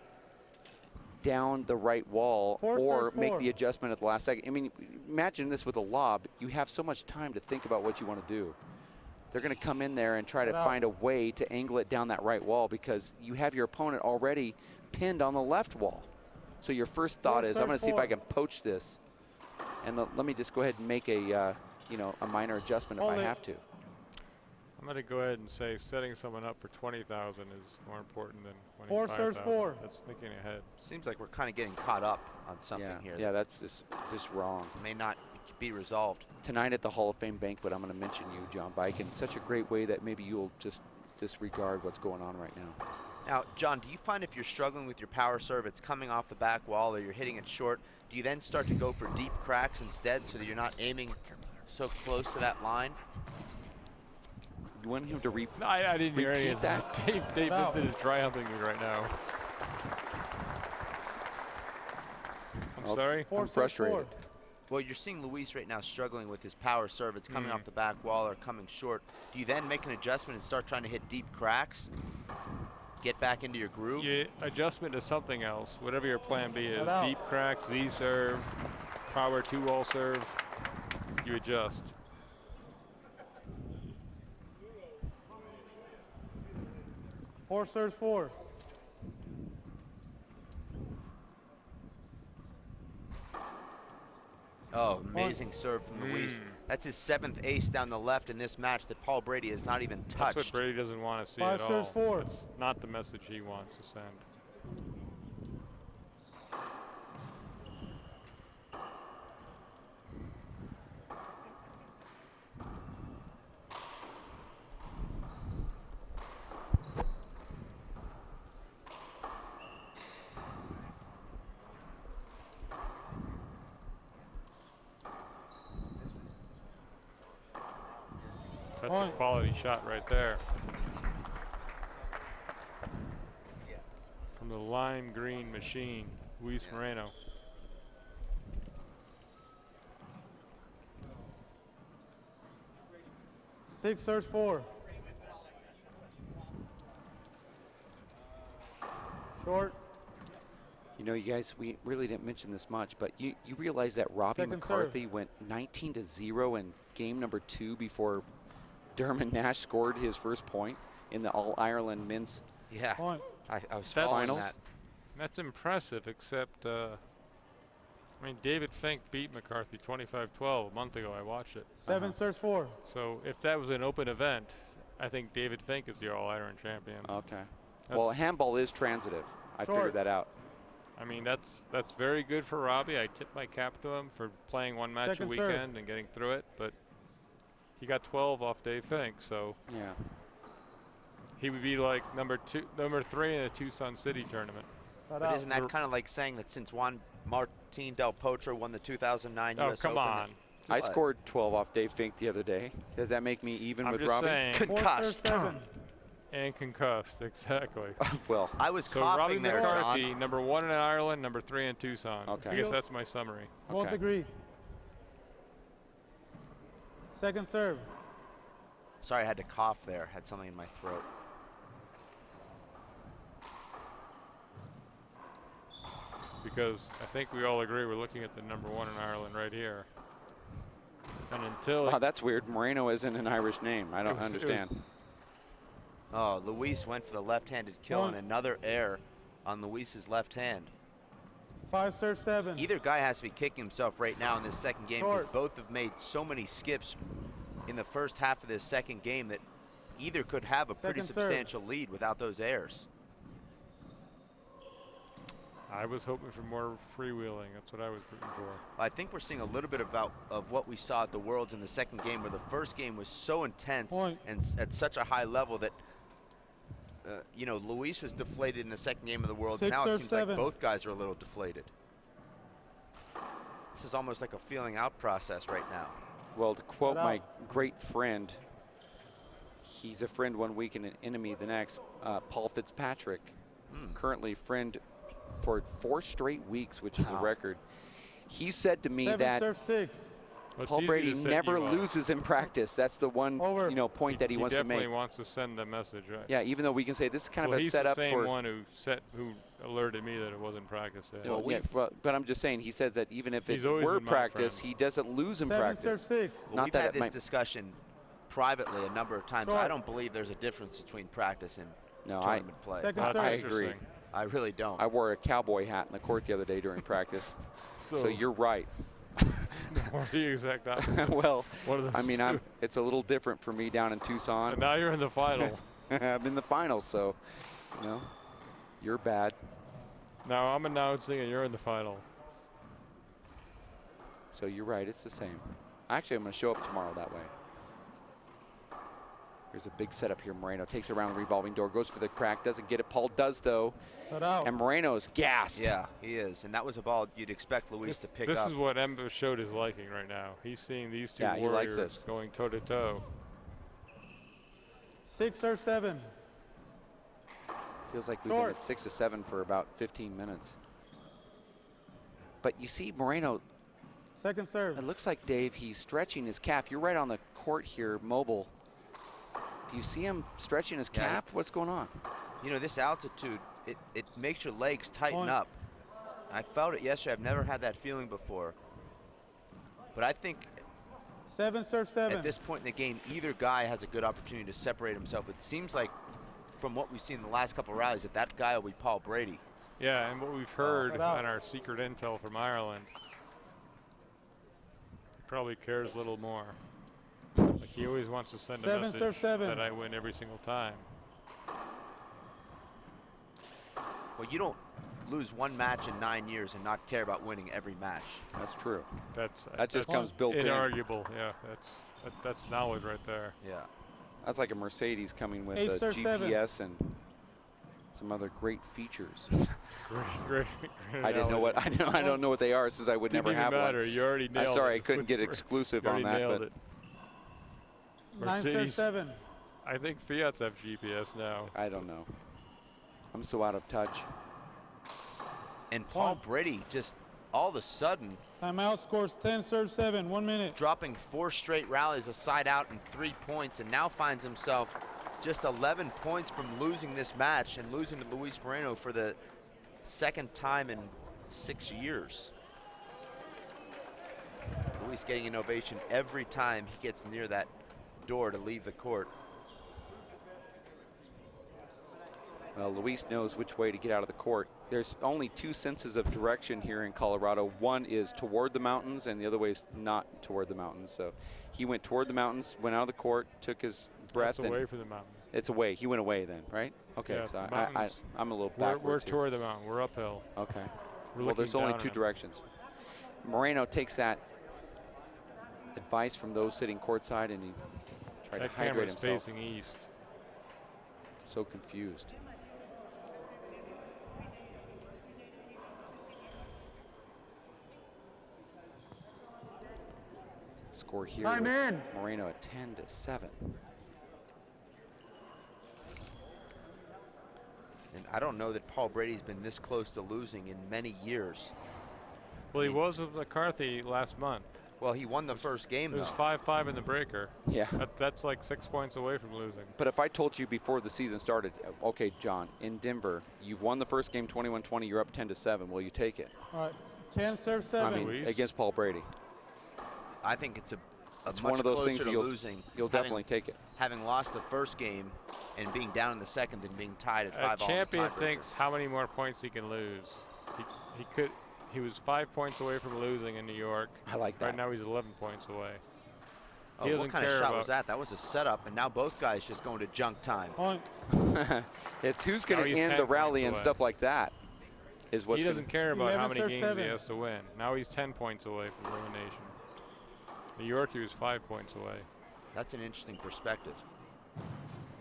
down the right wall 4 or serves make 4. the adjustment at the last second. I mean, imagine this with a lob. You have so much time to think about what you want to do. They're going to come in there and try to find a way to angle it down that right wall because you have your opponent already pinned on the left wall. So your first thought is, I'm going to see if I can poach this. And let me just go ahead and make a, a minor adjustment if I have to. I'm going to go ahead and say setting someone up for 20,000 is more important than 4 serves 25,000. 4. That's thinking ahead. Seems like we're kind of getting caught up on something here. Yeah, that's just wrong. May not be resolved. Tonight at the Hall of Fame banquet, I'm going to mention you, John Bike, in such a great way that maybe you'll just disregard what's going on right now. Now, John, do you find if you're struggling with your power serve, it's coming off the back wall or you're hitting it short, do you then start to go for deep cracks instead so that you're not aiming so close to that line? You want him to No, I didn't hear any repeat of that? that. Dave Vincent is dry humping me right now. I'm sorry? I'm frustrated. Well, you're seeing Luis right now struggling with his power serve. It's coming off the back wall or coming short. Do you then make an adjustment and start trying to hit deep cracks? Get back into your groove? Yeah, adjustment to something else. Whatever your plan B is. Cut out. Deep crack, Z serve, power 2-wall serve. You adjust. Four serves 4. Oh, amazing serve from Luis. That's his 7th ace down the left in this match that Paul Brady has not even touched. That's what Brady doesn't want to see 5 at all. serves 4. It's not the message he wants to send. That's a quality shot right there. From the lime green machine, Luis Moreno. Six serves 4. Short. You know, you guys, we really didn't mention this much, but you realize that Robbie Second McCarthy went 19-0 in game number 2 before Dermot Nash scored his first point in the All-Ireland men's Point. I was following finals. that. That's impressive, except, I mean, David Fink beat McCarthy 25-12 a month ago. I watched it. 7 serves 4. So if that was an open event, I think David Fink is the All-Iron champion. Okay. Well, handball is transitive. I figured that out. I mean, that's very good for Robbie. I tip my cap to him for playing one match Second a serve. weekend and getting through it, but he got 12 off Dave Fink, so Yeah. he would be like number 3 in a Tucson City tournament. But isn't that kind of like saying that since Juan Martín del Potro won the 2009 Oh, US come Open, on. I scored 12 off Dave Fink the other day. Does that make me even I'm with just Robbie? saying. concussed. 7. And concussed, exactly. Well, I was So Robbie coughing there, McCarthy, John. number 1 in Ireland, number 3 in Tucson. Okay. I guess that's my summary. Both Okay. agree. Second serve. Sorry, I had to cough there. Had something in my throat. Because I think we all agree we're looking at the number 1 in Ireland right here. And until Wow, that's weird. Moreno isn't an Irish name. I don't understand. Oh, Luis went for the left-handed kill and Point. another error on Luis's left hand. 5 serve 7. Either guy has to be kicking himself right now in this second game because Short. both have made so many skips in the first half of this second game that either could have a pretty Second serve. substantial lead without those errors. I was hoping for more freewheeling. That's what I was rooting for. I think we're seeing a little bit of what we saw at the Worlds in the second game, where the first game was so intense Point. and at such a high level that you know, Luis was deflated in the second game of the Worlds. 6 Now it serve seems 7. like both guys are a little deflated. This is almost like a feeling out process right now. Well, to quote Shut my out. great friend, he's a friend one week and an enemy the next, Paul Fitzpatrick, currently friend for 4 straight weeks, which is a Wow. record. He said to me 7 that serve 6. Well, it's Paul easy Brady to set never you up. loses in practice. That's the one Over. point that he wants to definitely make. wants to send the message, right? Yeah, even though we can say this is kind Well, of a he's setup the same for. one who alerted me that it wasn't practice yet. You know, Well, yeah, but I'm just saying, he says that even if He's it always were been my practice, friend. he doesn't lose in 7 serve practice. 6. Well, Not we've that had it this might- discussion privately a number of times. Short. I don't believe there's a difference between practice and No, I tournament play. Second That's serve. I agree. interesting. I really don't. I wore a cowboy hat in the court the other day during practice. So you're right. Or the exact opposite. Well, One of those I mean, two. it's a little different for me down in And Tucson. now you're in the final. I'm in the finals, so, you know, you're bad. Now I'm announcing and you're in the final. So you're right, it's the same. Actually, I'm going to show up tomorrow that way. Here's a big setup here. Moreno takes it around the revolving door, goes for the crack, doesn't get it. Paul does, though. Shut out. And Moreno's gassed. Yeah, he is. And that was a ball you'd expect Luis to pick This up. is what Emba showed his liking right now. He's seeing these two Yeah, he likes warriors this. going toe to toe. 6 serve 7. Feels like we've been Short. at 6 to 7 for about 15 minutes. But you see Moreno, Second serve. it looks like, Dave, he's stretching his calf. You're right on the court here, mobile. Do you see him stretching his Yeah. calf? What's going on? You know, this altitude, it makes your legs tighten Point. up. I felt it yesterday. I've never had that feeling before. But I think 7 serve 7. at this point in the game, either guy has a good opportunity to separate himself. It seems like, from what we've seen in the last couple of rallies, that guy will be Paul Brady. Yeah, and what we've heard Shut out. on our secret intel from Ireland, he probably cares a little more. Like he always wants to send a 7 message serve 7. that I win every single time. Well, you don't lose one match in 9 years and not care about winning every match. That's true. That just that's comes built in. inarguable. Yeah, that's knowledge right there. Yeah. That's like a Mercedes coming with 8 a serve 7. GPS and some other great features. Great I didn't know what I don't know what they are, since I would never Didn't have even matter. one. You already nailed I'm sorry, it. I couldn't get exclusive You on already that, nailed but it. 9 serve Mercedes, 7. I think Fiats have GPS now. I don't know. I'm so out of touch. And Paul Point. Brady just all of a sudden Timeout scores 10 serve 7. 1 minute. dropping 4 straight rallies, a side out and 3 points, and now finds himself just 11 points from losing this match and losing to Luis Moreno for the second time in 6 years. Luis getting an ovation every time he gets near that door to leave the court. Well, Luis knows which way to get out of the court. There's only 2 senses of direction here in Colorado. One is toward the mountains, and the other way is not toward the mountains. So he went toward the mountains, went out of the court, took his breath. That's and away from the mountains. it's away. He went away then, right? Okay, Yeah, so the mountains. I'm a little We're backwards here. toward the mountain. We're uphill. Okay. We're Well, there's looking only down 2 on it. directions. Moreno takes that advice from those sitting courtside, and he tried That to hydrate camera's himself. facing east. So confused. Score here. Time with in. Moreno at 10 to 7. And I don't know that Paul Brady's been this close to losing in many years. Well, he was with McCarthy last month. Well, he won the first game, It was though. 5-5 in the breaker. Yeah. That's like 6 points away from losing. But if I told you before the season started, okay, John, in Denver, you've won the first game 21-20, you're up 10 to 7. Will you take it? All right. 10 serve I 7. mean, Luis? against Paul Brady. I think it's It's much one of those closer things to you'll losing. definitely take it. Having lost the first game and being down in the second and being tied at 5 A all. champion thinks how many more points he can lose. He was 5 points away from losing in New York. I like that. Right now he's 11 points away. Oh, He what doesn't kind of care shot about- was that? That was a setup, and now both guys just going to junk time. Point. It's who's going Now to he's end 10 the rally points and away. stuff like that is what's He going doesn't care about how 11 many serve games 7. he has to win. Now he's 10 points away from elimination. New York, he was 5 points away. That's an interesting perspective.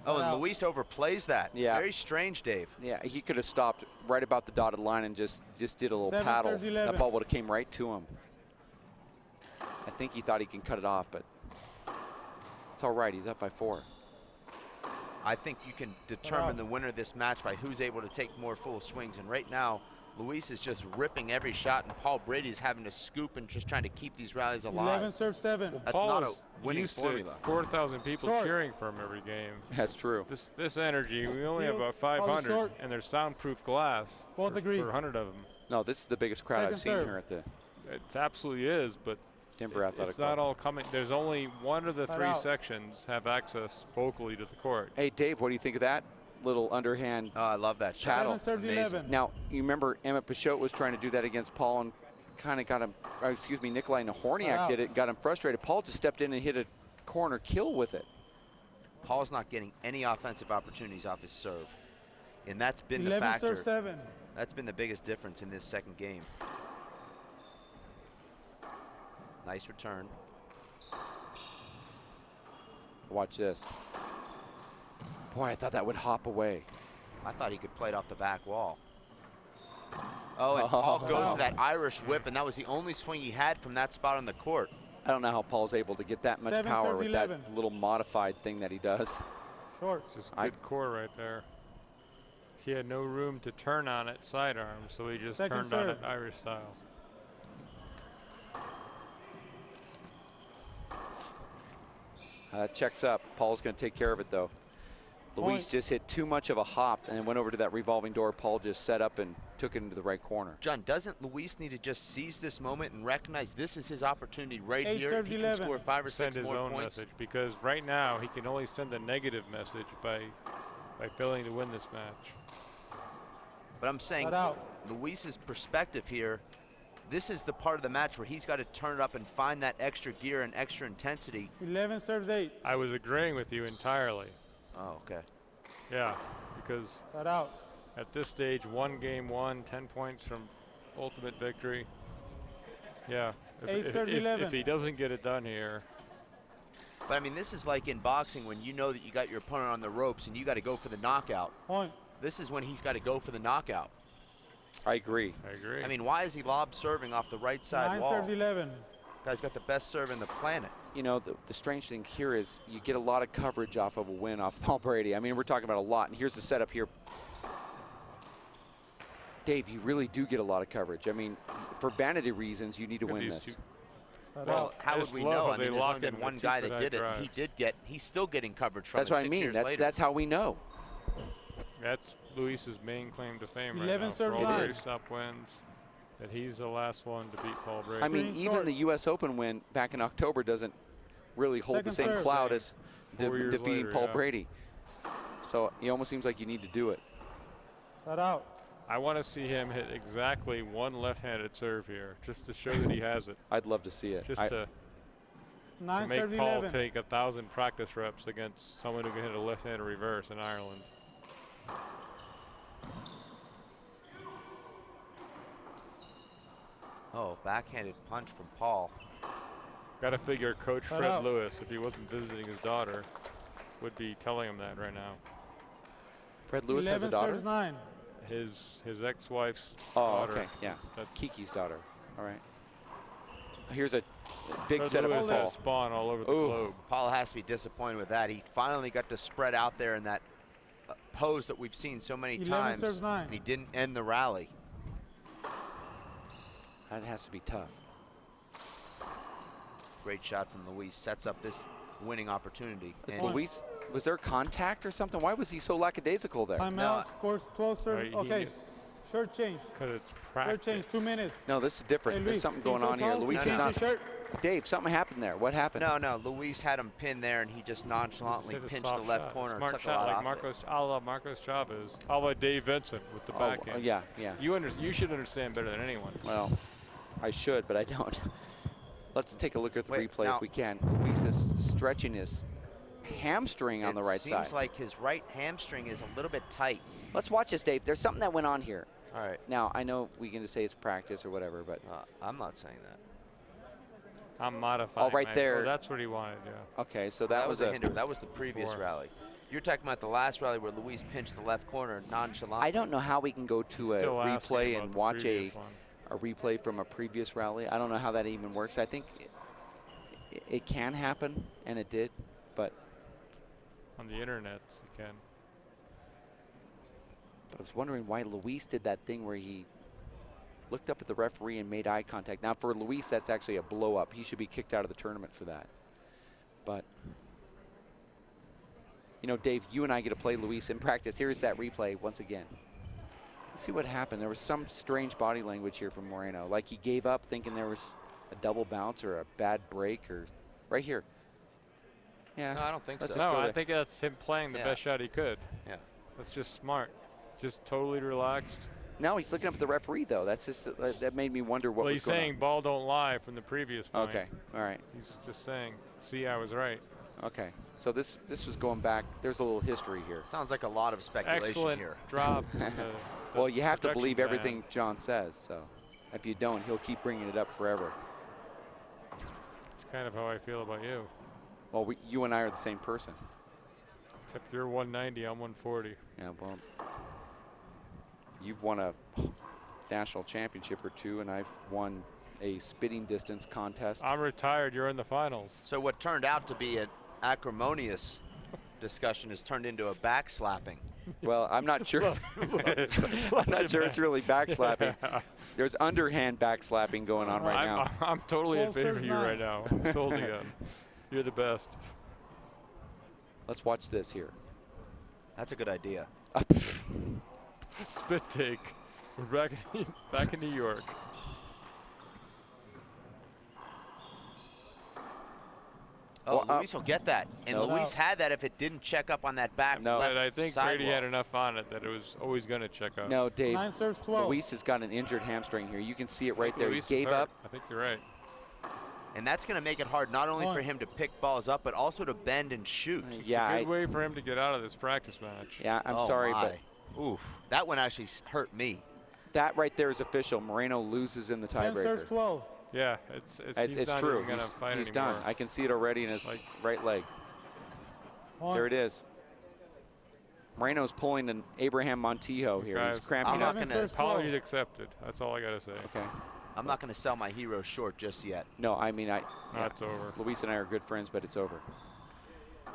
Oh, and Wow. Luis overplays that. Yeah. Very strange, Dave. Yeah, he could have stopped right about the dotted line and just did a little 7 paddle. serves That 11. ball would have came right to him. I think he thought he can cut it off, but it's all right. He's up by 4. I think you can determine the winner of this match by who's able to take more full swings. And right now, Luis is just ripping every shot, and Paul Brady is having to scoop and just trying to keep these rallies 11 alive. serve 7. That's Paul not was a winning used formula. to 4,000 people Short. cheering for him every game. That's true. This energy, we only have Field, about ball is 500, short. and there's soundproof glass Both for, agree. for 100 of them. No, this is the biggest crowd Second I've seen serve. here at the It absolutely is, but Denver Athletic it's not Club. all coming. There's only one of the Side 3 out. sections have access vocally to the court. Hey, Dave, what do you think of that little underhand? Oh, I love that shot. Paddle. 7 serves Amazing. 11. Now, you remember Emmett Pachot was trying to do that against Paul and kind of got him, Nikolai Nahorniak Wow. did it and got him frustrated. Paul just stepped in and hit a corner kill with it. Paul's not getting any offensive opportunities off his serve. And that's been the 11 factor. serve 7. That's been the biggest difference in this second game. Nice return. Watch this. Boy, I thought that would hop away. I thought he could play it off the back wall. Oh, and Paul goes to that Irish whip, and that was the only swing he had from that spot on the court. I don't know how Paul's able to get that much 7 power serve with 11. that little modified thing that he does. Short. It's just I- good core right there. He had no room to turn on it sidearm, so he just Second turned on serve. it Irish style. That checks up. Paul's going to take care of it, though. Luis Point. just hit too much of a hop and went over to that revolving door. Paul just set up and took it into the right corner. John, doesn't Luis need to just seize this moment and recognize this is his opportunity right 8 here? If serves he can 11. score 5 or 6 Send his more own points. message, because right now he can only send a negative message by failing to win this match. But I'm saying Side out. Luis's perspective here, this is the part of the match where he's got to turn it up and find that extra gear and extra intensity. 11 serves 8. I was agreeing with you entirely. Oh, okay. Yeah, because Side out. at this stage, 1 game won, 10 points from ultimate victory. Yeah, 8 serves 11. if he doesn't get it done here, But I mean, this is like in boxing when you know that you got your opponent on the ropes and you got to go for the knockout. Point. This is when he's got to go for the knockout. I agree. I agree. I mean, why is he lob serving off the right side 9 wall? serves 11. Guy's got the best serve in the planet. You know, the strange thing here is you get a lot of coverage off of a win off Paul Brady. I mean, we're talking about a lot. And here's the setup here. Dave, you really do get a lot of coverage. I mean, for vanity reasons, you need to Look at win these this. two- Side Well, out. how I would just we love know? how I they mean, there's locked only been in one the guy two that for did that it. And he drives. did get. He's still getting coverage from That's it what I 6 mean. years That's later. how we know. That's Luis's main claim to fame right 11 now. For serve all the nine. great stop wins, that he's the last one to beat Paul Brady. I mean, Green even short. the U.S. Open win back in October doesn't really hold the Second same serve. cloud as 4 years defeating later, Paul yeah. Brady. So it almost seems like you need to do it. Side out. I want to see him hit exactly 1 left-handed serve here, just to show that he has it. I'd love to see it. Just I- to 9 make serves Paul 11. take 1,000 practice reps against someone who can hit a left-handed reverse in Ireland. Oh, backhanded punch from Paul. Got to figure Coach Cut Fred out. Lewis, if he wasn't visiting his daughter, would be telling him that right now. Fred Lewis has a 11 daughter? serves 9. His ex-wife's Oh, daughter. okay, yeah. That's Kiki's daughter. All right. Here's a big Fred setup Lewis for has Paul. spawn all over the Ooh. globe. Paul has to be disappointed with that. He finally got to spread out there in that pose that we've seen so many 11 times, serves 9. and he didn't end the rally. That has to be tough. Great shot from Luis. Sets up this winning opportunity. Is And Luis, was there contact or something? Why was he so lackadaisical there? Timeout. No. Scores 12 serves. Right, he Okay. get- Shirt change. Because it's Shirt practice. change. 2 minutes. No, this is different. Hey, There's Luis, something can you going on here. call? Luis Can is you not. change your shirt? Dave, something happened there. What happened? No, Luis had him pinned there, and he just nonchalantly Hit a pinched the soft left shot. corner and Smart took a shot lot like off Marcos, a la Marcos Chavez, a la Dave Vincent with the backhand. yeah, yeah. You should understand better than anyone. Well, I should, but I don't. Let's take a look at the Wait, replay now- if we can. Luis is stretching his hamstring on the right side. Seems like his right hamstring is a little bit tight. Let's watch this, Dave. There's something that went on here. All right. Now, I know we can just say it's practice or whatever, but I'm not saying that. I'm modifying. Oh, right my- there. Oh, that's what he wanted, yeah. okay, so that was a a. hinder. That was the previous Four. rally. You're talking about the last rally where Luis pinched the left corner nonchalantly. I don't know how we can go to a Still asking replay about and the watch previous one. a replay from a previous rally. I don't know how that even works. I think it can happen, and it did, but On the internet, you can. I was wondering why Luis did that thing where he looked up at the referee and made eye contact. Now, for Luis, that's actually a blow-up. He should be kicked out of the tournament for that. But, you know, Dave, you and I get to play Luis in practice. Here's that replay once again. Let's see what happened. There was some strange body language here from Moreno. Like he gave up thinking there was a double bounce or a bad break or right here. Yeah. No, I don't think Let's so. just No, go I there. think that's him playing the Yeah. best shot he could. Yeah. That's just smart. Just totally relaxed. Now he's looking up at the referee, though. That's just that made me wonder what Well, was he's going saying ball don't lie from the previous on. point. Okay. All right. He's just saying, see, I was right. Okay. So this was going back. There's a little history here. Sounds like a lot of speculation Excellent here. drop. from the Well, you have to production believe man. everything John says. So if you don't, he'll keep bringing it up forever. It's kind of how I feel about you. Well, you and I are the same person. Except you're 190, I'm 140. Yeah. Well, you've won a national championship or two, and I've won a spitting distance contest. I'm retired. You're in the finals. So what turned out to be an acrimonious discussion has turned into a backslapping. Well, I'm not sure. I'm not sure it's really backslapping. There's underhand backslapping going on right now. I'm totally in Well, favor of serves you nine. right now. I'm sold again. You're the best. Let's watch this here. That's a good idea. Spit take. We're back in New York. Oh, Well, Luis will get that. And no. Luis had that if it didn't check up on that back No. left But I think sidewall. Brady had enough on it that it was always going to check up. No, Dave. 9 serves 12. Luis has got an injured hamstring here. You can see it right there. Luis is He gave hurt. up. I think you're right. And that's going to make it hard not only for him to pick balls up, but also to bend and shoot. Yeah, It's a good way for him to get out of this practice match. yeah. I'm Oh, sorry, my. but Oof, that one actually hurt me. that right there is official. Moreno loses in the 10 serves tiebreaker. 12. Yeah, he's It's not true. even gonna He's, fight he's anymore. done. I can see it already in his Like- right leg. There it is. Moreno's pulling an Abraham Montijo here. He's Guys, cramping I'm not up. 11 gonna- serves 12. Apologies accepted. That's all I got to say. Okay. I'm not going to sell my hero short just yet. No, I mean, No, it's over. Luis and I are good friends, but it's over.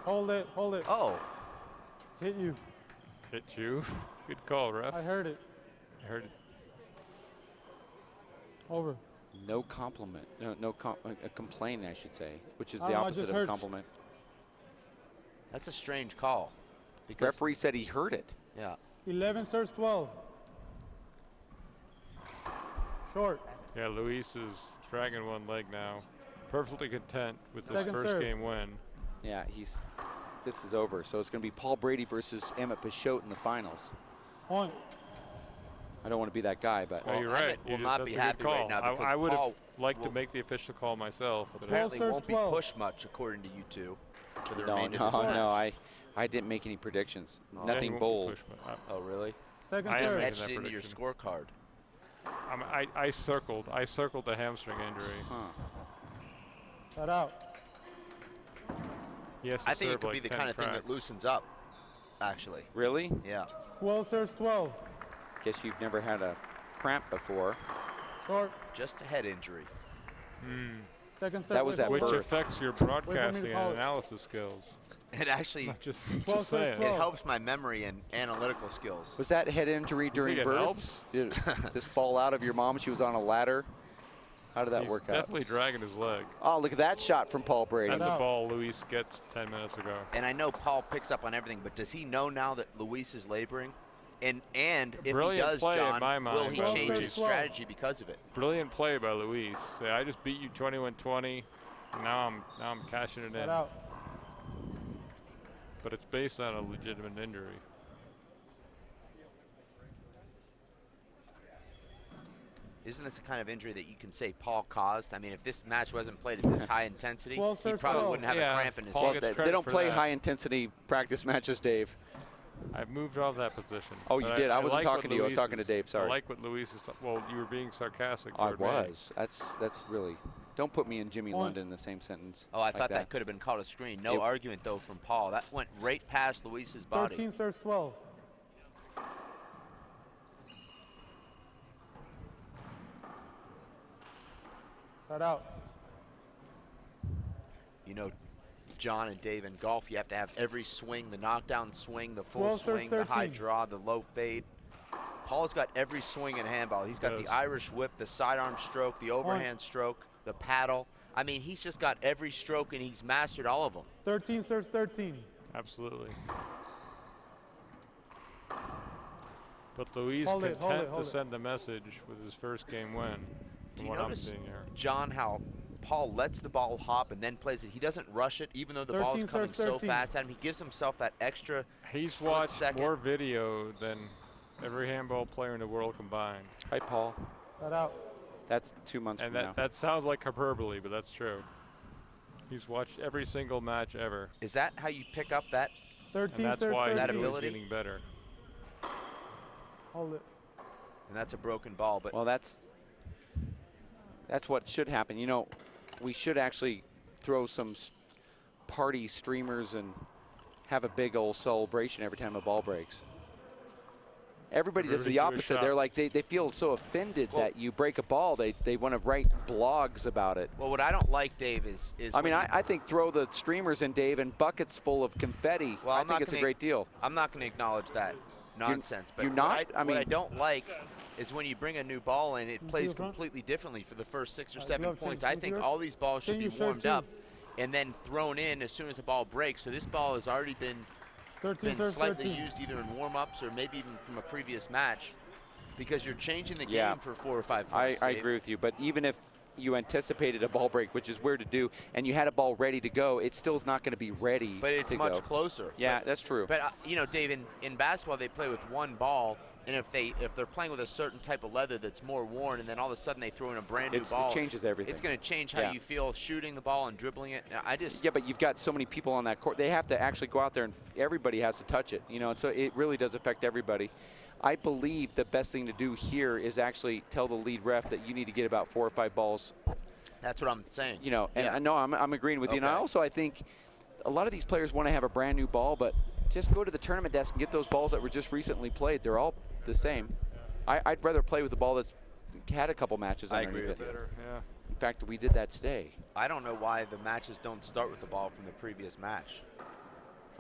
Hold it, hold it. Oh, Hit you. Hit you. Good call, ref. I heard it. I heard it. Over. No compliment. A complaint, I should say, which is I the don't know, it opposite just of a hurts. compliment. that's a strange call. Because, Referee said he heard it. yeah. 11 serves 12. Short. Yeah, Luis is dragging one leg now. Perfectly content with his Second first serve. game win. Yeah, this is over. So it's going to be Paul Brady versus Emmett Pichot in the finals. Point. I don't want to be that guy, but No, Well, you're right. Emmett will You not that's be a good happy right call. now because I would have Paul liked to will- make the official call myself. But Apparently serves won't be 12. pushed much, according to you two, for the no, remainder no, of this match. no. I didn't make any predictions. Oh. Yeah, he Nothing won't be bold. pushed, but Oh, really? Second I am Just serve. making etched that into your prediction. scorecard. I circled the hamstring injury. Huh. Shut out. He has to I think it serve could like be the 10 kind of thing that cracks. loosens up, actually. Really? Yeah. 12 serves 12. Guess you've never had a cramp before. Short. Just a head injury. Second serve. That was wait, at hold Which it. birth. affects your me to broadcasting call and it. analysis skills. It actually Not just, 12 just saying. serves it 12. helps my memory and analytical skills. Was that head injury during think it birth? helps? Did it just fall out of your mom? She was on a ladder. How did that He's work out? definitely dragging his leg. Oh, look at that shot from Paul Brady. That's a out. ball Luis gets 10 minutes ago. And I know Paul picks up on everything, but does he know now that Luis is laboring? And if he Brilliant does, play in John, my mind will he by change Luis. his strategy because of it? Brilliant play by Luis. Say, I just beat you 21-20. Now I'm cashing it in. Out. But it's based on a legitimate injury. Isn't this the kind of injury that you can say Paul caused? I mean, if this match wasn't played at this high intensity, Well, he sir, probably well. wouldn't have Yeah, a cramp in his Paul hip. gets They don't credit for play that. high-intensity practice matches, Dave. I've moved off that position. Oh, you But did? I wasn't like talking what to you. I was Luis talking to is- Dave. Sorry. I like what Luis is. Well, you were being sarcastic. I toward me. was. That's really. Don't put me and Jimmy Point. London in the same sentence. Oh, I like thought that could have been called a screen. No It- argument, though, from Paul. That went right past Luis's body. 13 serves 12. Out. You know, John and Dave, in golf, you have to have every swing, the knockdown swing, the full 12 serves swing, the high 13. draw, the low fade. Paul's got every swing in handball. He's got Yes. the Irish whip, the sidearm stroke, the overhand stroke, the paddle. I mean, he's just got every stroke, and he's mastered all of them. 13 serves 13. Absolutely. But Luis Hold it, hold it, content hold to it. send a message with his first game win. Do From you what I'm notice, seeing here. John, how Paul lets the ball hop and then plays it? He doesn't rush it, even though the ball's 13 coming serves so 13. fast at him. He gives himself that extra He's split watched second. more video than every handball player in the world combined. Hi, Paul. Out. That's 2 months And from now. that sounds like hyperbole, but that's true. He's watched every single match ever. Is that how you pick up that? 13 And that's serves why he's That 13. ability? getting better. Hold it. And that's a broken ball, but Well, that's what should happen. You know, we should actually throw some party streamers and have a big old celebration every time a ball breaks. Everybody does Everybody the do a opposite. shot. They're like, they feel so offended Well- that you break a ball. They want to write blogs about it. well, what I don't like, Dave, is I when mean, you- I think throw the streamers in, Dave, and buckets full of confetti. Well, I I'm think not it's a gonna- great deal. I'm not going to acknowledge that nonsense. But you're what not? I I mean- what I don't like is when you bring a new ball in, it see plays the front? completely differently for the first 6 or Alright, 7 glove points. change. I Look think here. all these balls should Change be your shirt warmed too. up and then thrown in as soon as the ball breaks. So this ball has already been 13 serves slightly 13. used either in warm-ups or maybe even from a previous match, because you're changing the game Yeah. for 4 or 5 I points. Dave. agree with you, but even if you anticipated a ball break, which is weird to do, and you had a ball ready to go, it still is not going to be ready But it's to much go. closer. Yeah, But- that's true. But you know, Dave, in basketball they play with one ball, and if they're playing with a certain type of leather that's more worn, and then all of a sudden they throw in a brand new It ball, changes everything. It's going to change how Yeah. you feel shooting the ball and dribbling it. I just Yeah, but you've got so many people on that court. They have to actually go out there, and everybody has to touch it. You know, and so it really does affect everybody. I believe the best thing to do here is actually tell the lead ref that you need to get about 4 or 5 balls. that's what I'm saying. You know, and Yeah. I know I'm agreeing with you. And Okay. I think a lot of these players want to have a brand new ball, but just go to the tournament desk and get those balls that were just recently played. They're all the same. I'd rather play with a ball that's had a couple matches I underneath agree with it. you. Better, yeah. In fact, we did that today. I don't know why the matches don't start with the ball from the previous match.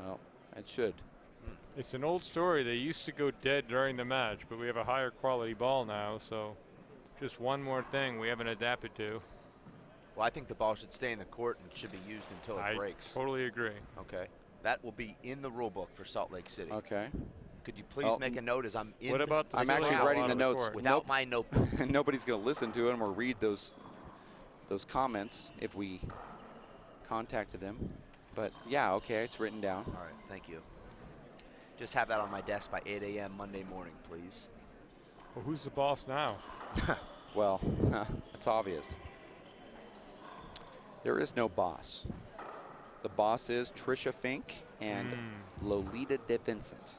Well, it should. It's an old story. They used to go dead during the match, but we have a higher quality ball now, so just one more thing we haven't adapted to. Well, I think the ball should stay in the court and should be used until it I breaks. totally agree. Okay. That will be in the rule book for Salt Lake City. Okay. Could you please Well, make a note as I'm in What about the I'm ceiling actually out writing on the notes. court? without my notebook? Nobody's going to listen to them or read those comments if we contacted them. But yeah, okay, it's written down. All right, thank you. Just have that on my desk by 8 a.m. Monday morning, please. Well, who's the boss now? Well, it's obvious. There is no boss. The boss is Trisha Fink and Lolita De Vincent.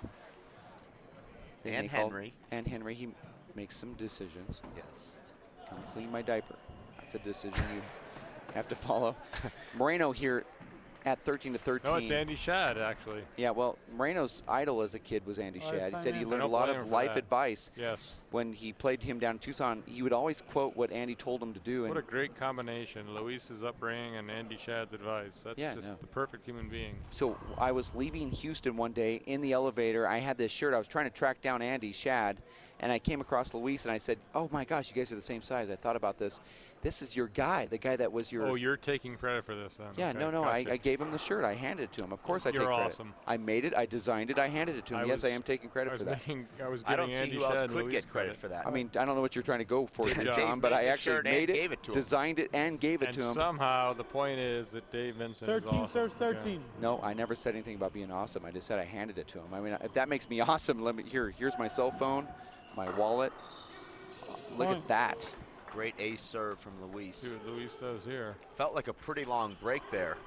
They And make all- Henry. And Henry, he makes some decisions. Yes. Come clean my diaper. That's a decision you have to follow. Moreno here at 13-13. No, it's Andy Shad, actually. Yeah, well, Moreno's idol as a kid was Andy Oh, it's Shad. He fine, said he man. learned a don't lot blame of him for life that. advice. Yes. When he played him down in Tucson, he would always quote what Andy told him to do. What a And great combination. Luis's upbringing and Andy Shad's advice. That's Yeah, just no. the perfect human being. so I was leaving Houston one day in the elevator. I had this shirt. I was trying to track down Andy Shad, and I came across Luis, and I said, oh, my gosh, you guys are the same size. I thought about this. This is your guy, the guy that was your. Oh, you're taking credit for this then. Yeah, Okay, no, gotcha. I gave him the shirt. I handed it to him. Of course I take You're credit. awesome. I made it, I designed it, I handed it to him. Yes, I am taking credit for that. I was I giving don't see Andy who else Shad could Luis get credit for that. I mean, I don't know what you're trying to go for, Good John, job. but Dave I made the actually shirt and made gave it to him. designed it, and gave it And to him. somehow the point is that Dave Vincent 13 is awesome. serves 13. No, I never said anything about being awesome. I just said I handed it to him. I mean, if that makes me awesome, let me here's my cell phone, my wallet. Look at that. Great ace serve from Luis. See what Luis does here. Felt like a pretty long break there.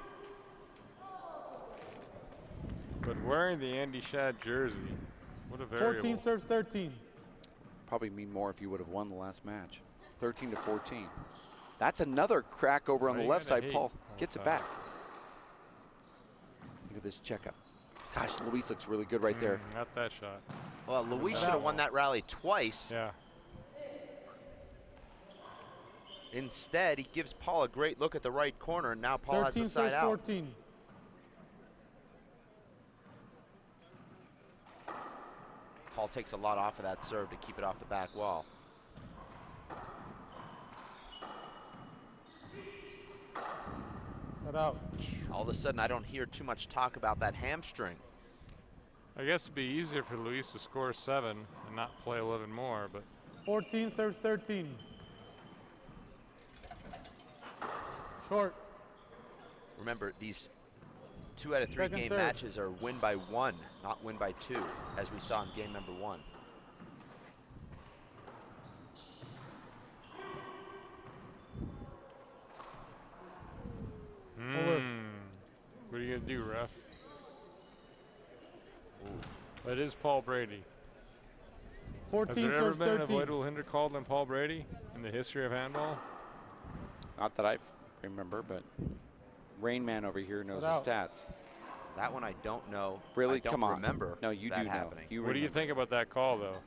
But wearing the Andy Shad jersey, what a variable. 14 serves 13. Probably mean more if you would have won the last match. 13 to 14. That's another crack over on What the are you left gonna side. hate Paul all gets the it time? back. Look at this checkup. Gosh, Luis looks really good right there. Not that shot. Well, Luis should have won that rally twice. Yeah. Instead, he gives Paul a great look at the right corner, and now Paul has 13 the side serves out. 14. Paul takes a lot off of that serve to keep it off the back wall. Set out. All of a sudden, I don't hear too much talk about that hamstring. I guess it'd be easier for Luis to score 7 and not play 11 more, but 14 serves 13. Short. Remember, these 2 out of 3 Second game serve. matches are win by 1, not win by 2, as we saw in game number 1. Over. What are you gonna do, ref? That is Paul Brady. 14 Has there ever serves been an 13. avoidable hinder called on Paul Brady in the history of handball? Not that I remember, but Rain Man over here knows the out. stats. That one I don't know. Really? I don't Come on. remember No, you that do know. happening. You What do you remember. think about that call, though?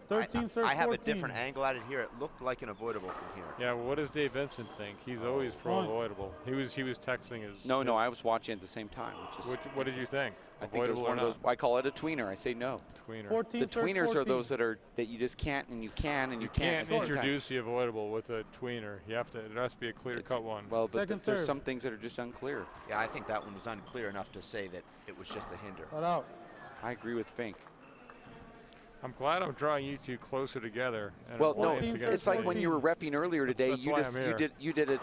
13 serves 14. I have a different angle at it here. It looked like an avoidable from here. Yeah, well, what does Dave Vincent think? He's always pro avoidable. He was texting his. No, I was watching at the same time. Which is What did you think? I think it was Avoidable one or of those. not? I call it a tweener. I say no. Tweener. 14 The serves tweeners 14. are those that you just can't and you can and you can't. Can't at the same time. introduce the avoidable with a tweener. You have to. It has to be a clear-cut one. Well, but Second there's serve. some things that are just unclear. Yeah, I think that one was unclear enough to say that it was just a hinder. Set out. I agree with Fink. I'm glad I'm drawing you two closer together. And Well, our no, points against it's like when 14. you were reffing earlier today. That's You why just I'm here. you did it.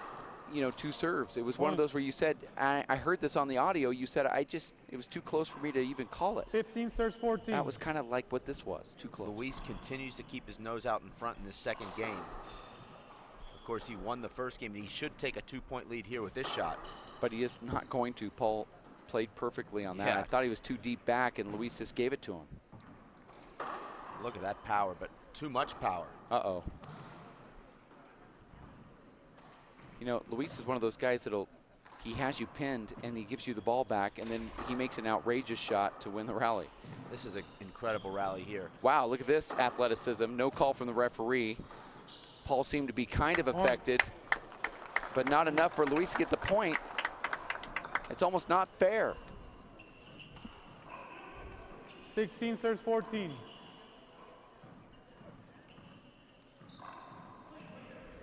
2 serves. It was one of those where you said, I heard this on the audio. You said it was too close for me to even call it. 15 serves 14. That was kind of like what this was. Too close. Luis continues to keep his nose out in front in this second game. Of course, he won the first game, and he should take a 2-point lead here with this shot. But he is not going to. Paul played perfectly on that. Yeah. I thought he was too deep back, and Luis just gave it to him. Look at that power, but too much power. Uh-oh. Luis is one of those guys he has you pinned, and he gives you the ball back, and then he makes an outrageous shot to win the rally. This is an incredible rally here. Wow, look at this athleticism. No call from the referee. Paul seemed to be kind of affected, but not enough for Luis to get the point. It's almost not fair. 16 serves 14.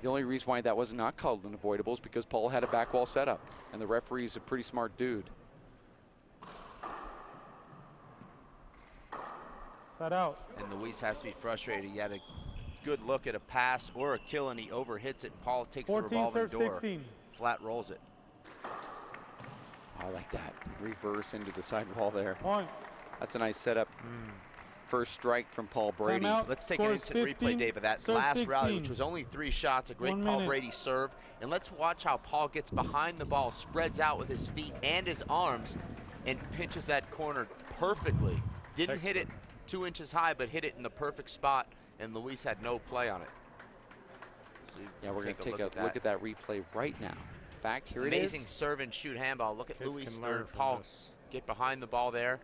The only reason why that was not called an avoidable is because Paul had a back wall setup, and the referee is a pretty smart dude. Set out. And Luis has to be frustrated. He had a good look at a pass or a kill, and he overhits it. Paul takes the 14 revolving serves door. 16. Flat rolls it. I like that. Reverse into the sidewall there. Point. That's a nice setup. First strike from Paul Brady. Timeout. Let's take an Scores instant replay, 15, Dave, of that serve last rally, 16. which was only 3 shots. A great 1 Paul minute. Brady serve. And let's watch how Paul gets behind the ball, spreads out with his feet and his arms, and pinches that corner perfectly. Didn't hit it 2 inches high, but hit it in the perfect spot, and Luis had no play on it. So Yeah, we're going to take a at look at that replay right now. In fact, here Amazing it is. serve and shoot handball. Look at Kids Luis can or learn from Paul this. get behind the ball there.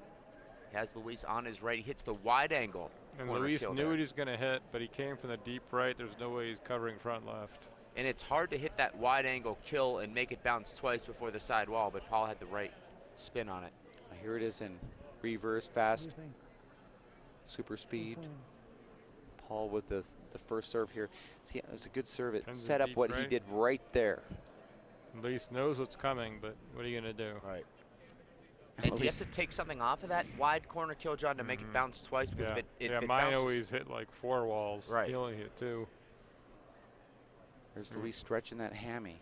He has Luis on his right. He hits the wide angle. And corner Luis kill knew there. what he was going to hit, but he came from the deep right. There's no way he's covering front left. And it's hard to hit that wide angle kill and make it bounce twice before the side wall, but Paul had the right spin on it. Here it is in reverse, fast, super speed. Paul with the first serve here. See, it was a good serve. It Tends to set up deep what he right. did right there. Luis knows what's coming, but what are you going to do? Right. And do you have to take something off of that wide corner kill, John, to make it bounce twice? Because if it mine bounces, always hit like 4 walls. Right. He only hit 2. There's Luis stretching that hammy.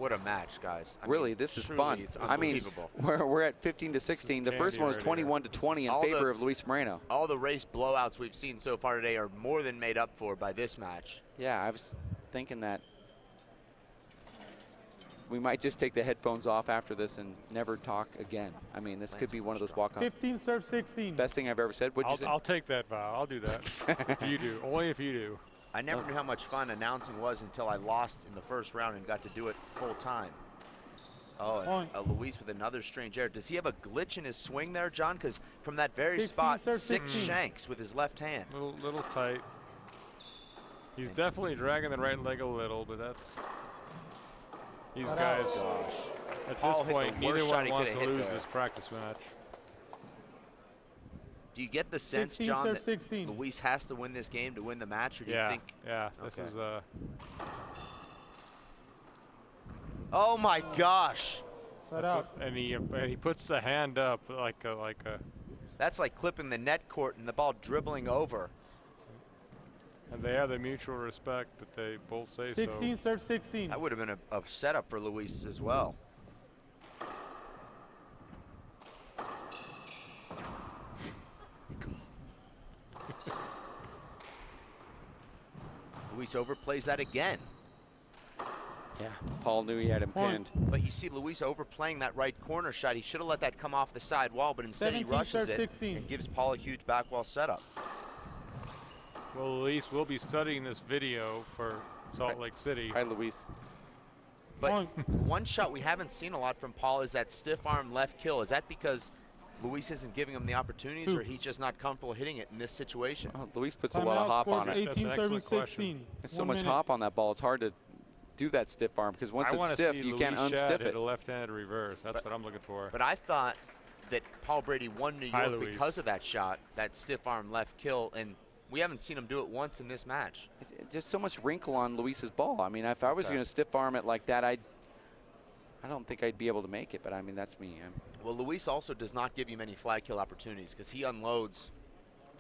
what a match, guys. I really, mean, this is truly, fun. It's I mean, unbelievable. we're at 15-16. The first one was 21-20 in favor of Luis Moreno. All the race blowouts we've seen so far today are more than made up for by this match. Yeah, I was thinking that we might just take the headphones off after this and never talk again. I mean, this could be one of those walk-offs. 15 serve 16. Best thing I've ever said. What'd you say? I'll take that, Val. I'll do that. If you do. Only if you do. I never knew how much fun announcing was until I lost in the first round and got to do it full time. Oh, and Luis with another strange error. Does he have a glitch in his swing there, John? Because from that very spot, 6 shanks with his left hand. Little tight. He's definitely dragging the right leg a little, but that's... These guys, at Paul this point, hit the worst neither shot one he wants coulda to hit lose there. this practice match. Do you get the sense, 16, John, sir, that 16. Luis has to win this game to win the match, or do you think? Yeah, this Okay. is Oh my gosh! Set out. and he puts the hand up like a That's like clipping the net court and the ball dribbling over. and they have the mutual respect that they both say 16 so. serve 16. That would have been a setup for Luis as well. Luis overplays that again. Yeah, Paul knew he had him pinned. But you see Luis overplaying that right corner shot. He should have let that come off the side wall, but instead he 17 rushes serve it 16. and gives Paul a huge back wall setup. Well, Luis will be studying this video for Salt Lake City. Hi, Luis. But one shot we haven't seen a lot from Paul is that stiff arm left kill. Is that because Luis isn't giving him the opportunities, or he's just not comfortable hitting it in this situation? Oh, Luis puts a lot of hop on it. 18 serving 16. There's so much hop on that ball. It's hard to do that stiff arm because once it's stiff, you can't unstiff it. A left-handed reverse. That's what I'm looking for. But I thought that Paul Brady won New Hi, York Luis. because of that shot, that stiff arm left kill, and we haven't seen him do it once in this match. It's just so much wrinkle on Luis's ball. I mean, if I was going to stiff arm it like that, I don't think I'd be able to make it. But I mean, that's me. Well, Luis also does not give you many flag kill opportunities because he unloads,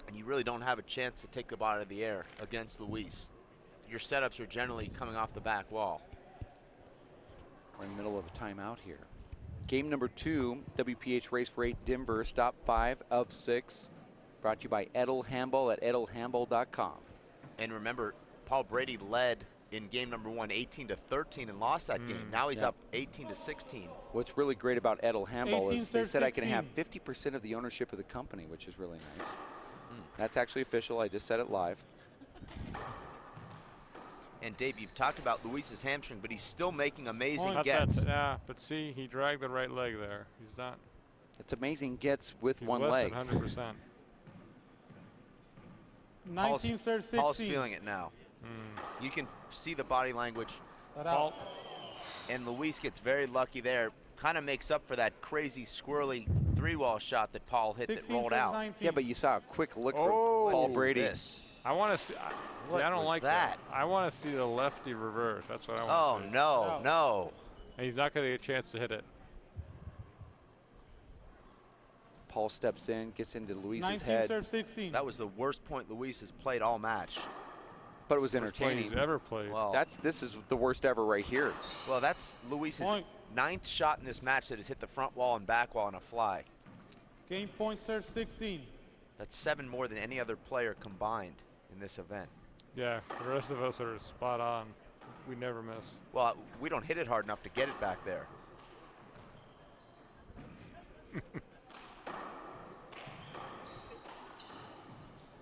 and you really don't have a chance to take the ball out of the air against Luis. Your setups are generally coming off the back wall. We're in the middle of a timeout here. Game number 2, WPH Race for 8 Denver, stop 5 of 6. Brought to you by Edel Handball at edelhandball.com. And remember, Paul Brady led in game number 1 18-13 and lost that game. Now he's up 18-16. What's really great about Edel Handball 18 is they said I can 16. have 50% of the ownership of the company, which is really nice. That's actually official. I just said it live. And Dave, you've talked about Luis's hamstring, but he's still making amazing gets. Yeah, but see, he dragged the right leg there. He's not. It's amazing gets with He's one less leg. than 100%. 19 serve 16. Paul's feeling it now. You can see the body language. Set out. And Luis gets very lucky there. Kind of makes up for that crazy squirrely 3-wall shot that Paul hit that 16 rolled serve out. 19. Yeah, but you saw a quick look from Oh, Paul What is Brady. this? I want to see. What I don't was like that? I want to see the lefty reverse. That's what I want Oh, to see. no, no. And he's not going to get a chance to hit it. Paul steps in, gets into Luis's 19 head, serve 16. That was the worst point Luis has played all match. but it was Worst play entertaining. he's ever played. Well, This is the worst ever right here. well, that's Luis's Point. 9th shot in this match that has hit the front wall and back wall on a fly. Game point serve 16. That's 7 more than any other player combined in this event. Yeah, the rest of us are spot on. We never miss. Well, we don't hit it hard enough to get it back there.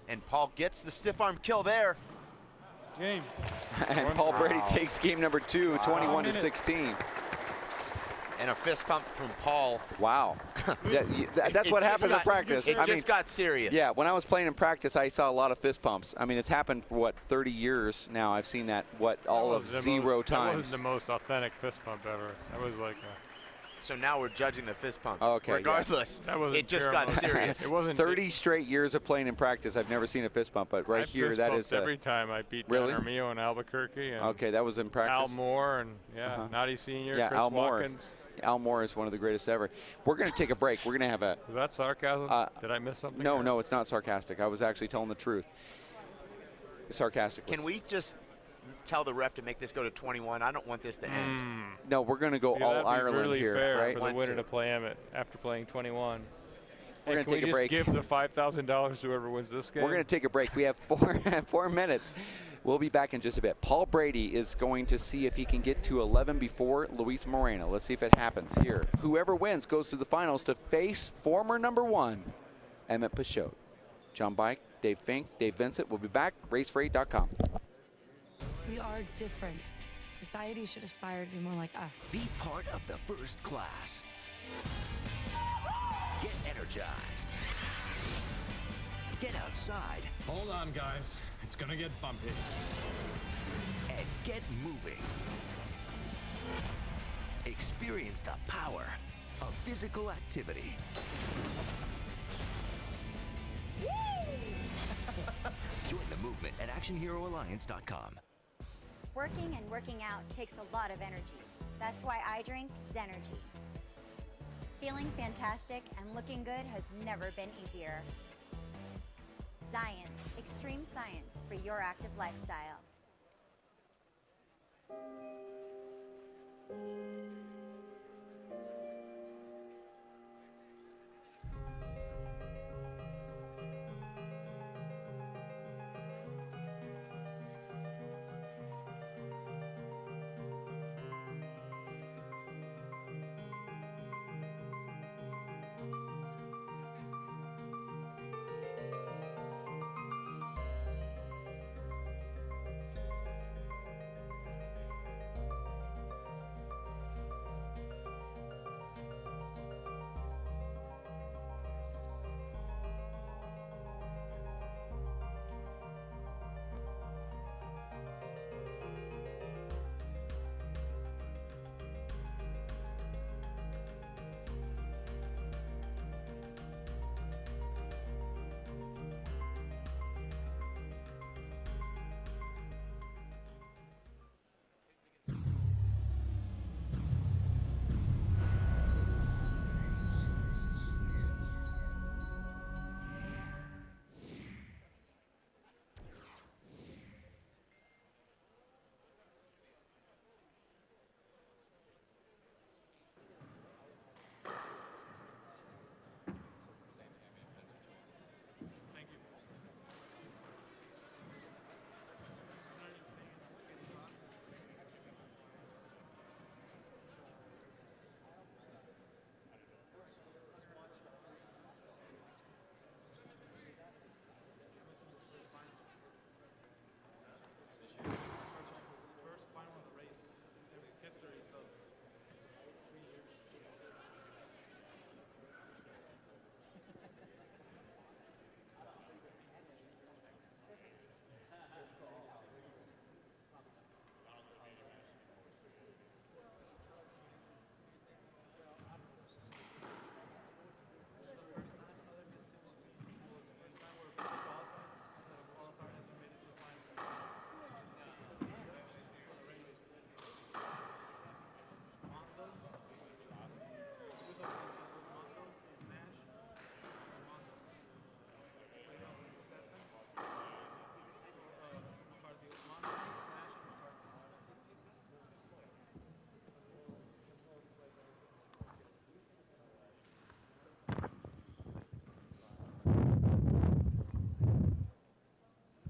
And Paul gets the stiff arm kill there. Game. And Paul Brady Wow. takes game number 2, 21-16. And a fist pump from Paul. Wow. That's what happened in practice. It I just mean, got serious. yeah, when I was playing in practice, I saw a lot of fist pumps. I mean, it's happened for, what, 30 years now. I've seen that, all of 0 That times. wasn't the most authentic fist pump ever. That was like So now we're judging the fist pump. Okay, yeah. Regardless, That wasn't it just got ceremony. serious. It wasn't 30 straight years of playing in practice, I've never seen a fist bump, but right I here, fist that bumped is every time I beat Really? Dan Armillo in Albuquerque. And okay. That was in Al practice. Moore and Naughty Senior, Yeah, Chris Al Moore. Watkins. Al Moore is one of the greatest ever. We're going to take a break. We're going to have a. Was that sarcasm? Did I miss something? No, there? no, it's not sarcastic. I was actually telling the truth. Sarcastically. Can we just tell the ref to make this go to 21? I don't want this to end. No, we're going to go Yeah, all that'd be Ireland really here, fair right? for the winner to play him after playing 21. We're going to take a break. Give the $5,000 to whoever wins this game. We're going to take a break. We have 4 minutes. We'll be back in just a bit. Paul Brady is going to see if he can get to 11 before Luis Moreno. Let's see if it happens here. Whoever wins goes to the finals to face former #1, Emmett Peugeot. John Bike, Dave Fink, Dave Vincent. We'll be back. RaceFreight.com. We are different. Society should aspire to be more like us. Be part of the first class. Get energized. Get outside. Hold on, guys. It's gonna get bumpy. And get moving. Experience the power of physical activity. Join the movement at ActionHeroAlliance.com. Working and working out takes a lot of energy. That's why I drink Zenergy. Feeling fantastic and looking good has never been easier. Science, extreme science for your active lifestyle.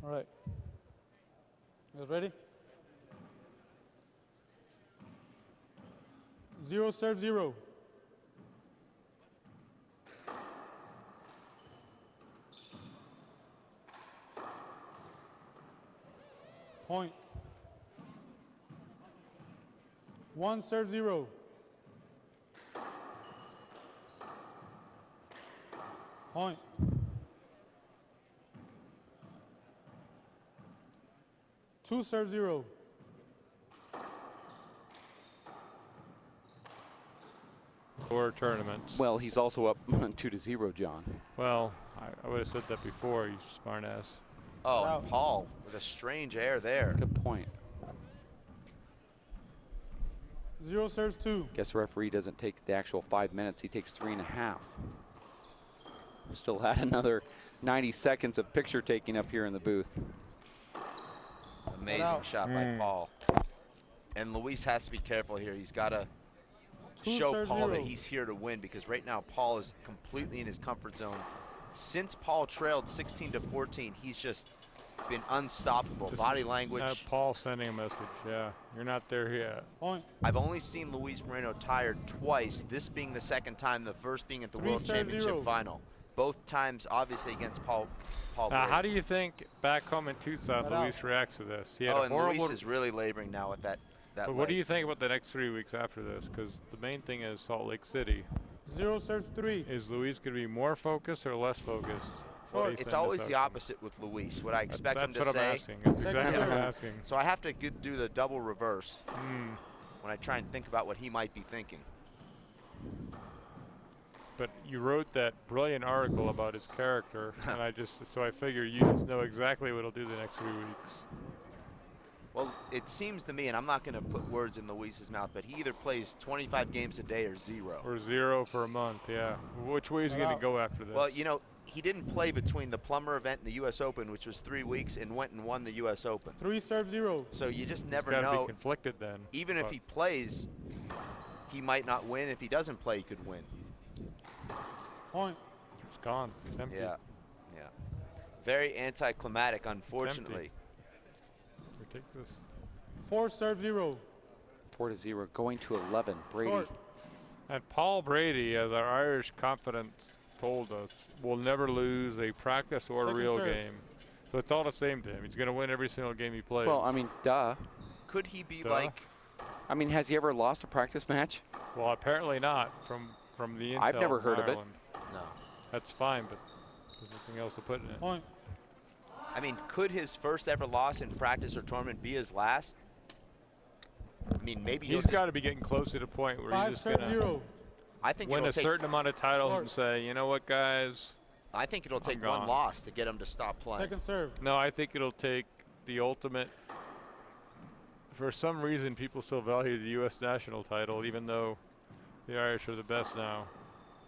All right. You guys ready? 0 serve 0. Point. 1 serve 0. Point. 2 serve 0. or tournaments. Well, he's also up 2-0, John. Well, I would have said that before, you smart ass. Oh, and Paul with a strange air there. Good point. 0 serves 2. Guess the referee doesn't take the actual 5 minutes. He takes 3.5. Still had another 90 seconds of picture taking up here in the booth. Amazing shot by Paul. And Luis has to be careful here. He's got to show Paul that he's here to win, because right now Paul is completely in his comfort zone. Since Paul trailed 16-14, he's just been unstoppable. Body language. Paul sending a message, yeah. You're not there yet. Point. I've only seen Luis Moreno tired twice, this being the second time, the first being at the World Championship final. Both times, obviously, against Paul Brady. How do you think back home in Tucson Luis reacts to this? He had a and horrible. Luis is really laboring now with that But what do you think about the next 3 weeks after this? Because the main thing is Salt Lake City. 0 serves 3. Is Luis going to be more focused or less focused? Well, it's always the opposite with Luis. What I expect him to say. That's what I'm asking. That's exactly what I'm asking. So I have to do the double reverse when I try and think about what he might be thinking. But you wrote that brilliant article about his character, and so I figure you just know exactly what he'll do the next 3 weeks. Well, it seems to me, and I'm not going to put words in Luis's mouth, but he either plays 25 games a day or 0. Or 0 for a month, yeah. Which way is he going to go after this? Well, you know, he didn't play between the Plummer event and the U.S. Open, which was 3 weeks, and went and won the U.S. Open. 3 serves 0. So you just never He's gotta know. Be conflicted then. Even if he plays, he might not win. If he doesn't play, he could win. Point. It's gone. It's empty. Yeah. Very anticlimactic, unfortunately. Ridiculous. 4 serves 0. 4-0, going to 11. Brady. Short. And Paul Brady, as our Irish confidence told us, will never lose a practice or a real game. So it's all the same to him. He's going to win every single game he plays. Well, I mean, duh. Could he be like? I mean, has he ever lost a practice match? Well, apparently not from the intel. I've never heard of it. No. That's fine, but there's nothing else to put in it. Point. I mean, could his first ever loss in practice or tournament be his last? I mean, maybe he's got to be getting close to the point where he's just going to win a certain amount of titles and say, you know what, guys? I think it'll take one loss to get him to stop playing. Second serve. No, I think it'll take the ultimate. For some reason, people still value the U.S. national title, even though the Irish are the best now.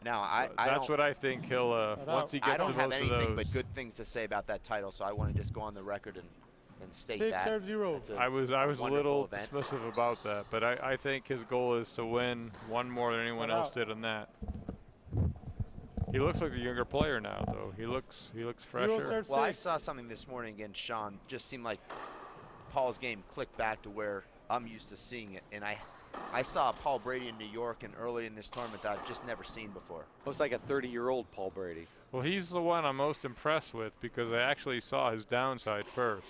Now, that's what I think he'll, once he gets to most of those. I don't have anything but good things to say about that title, so I want to just go on the record and state 6 that. serves 0. I was a little dismissive about that, but I think his goal is to win one more than anyone else did in that. He looks like a younger player now, though. He looks fresher. Well, I saw something this morning against Sean. Just seemed like Paul's game clicked back to where I'm used to seeing it, and I saw Paul Brady in New York and early in this tournament that I've just never seen before. Looks like a 30-year-old Paul Brady. Well, he's the one I'm most impressed with because I actually saw his downside first.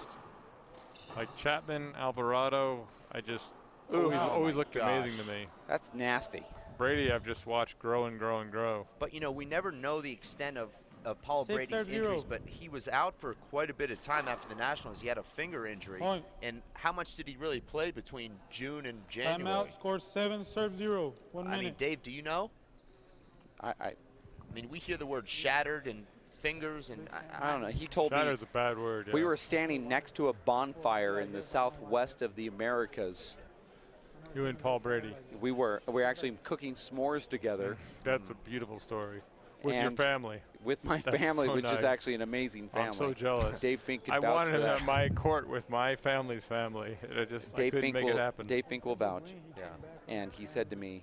Like Chapman, Alvarado, I just always looked amazing to me. That's nasty. Brady, I've just watched grow and grow and grow. But, you know, we never know the extent of Paul Brady's injuries, but he was out for quite a bit of time after the Nationals. He had a finger injury. Point. And how much did he really play between June and January? Timeout, scores 7, serves 0. 1 minute. I mean, Dave, do you know? I mean, we hear the word shattered and fingers, and I don't know. He told me. Shattered's a bad word. Yeah. We were standing next to a bonfire in the southwest of the Americas. You and Paul Brady. We were actually cooking s'mores together. That's a beautiful story. With your family. With my family, which is actually an amazing family. I'm so jealous. Dave Fink could I vouch wanted for him that. at my court with my family's family. I couldn't make it happen. Dave Fink will vouch. Yeah. And he said to me,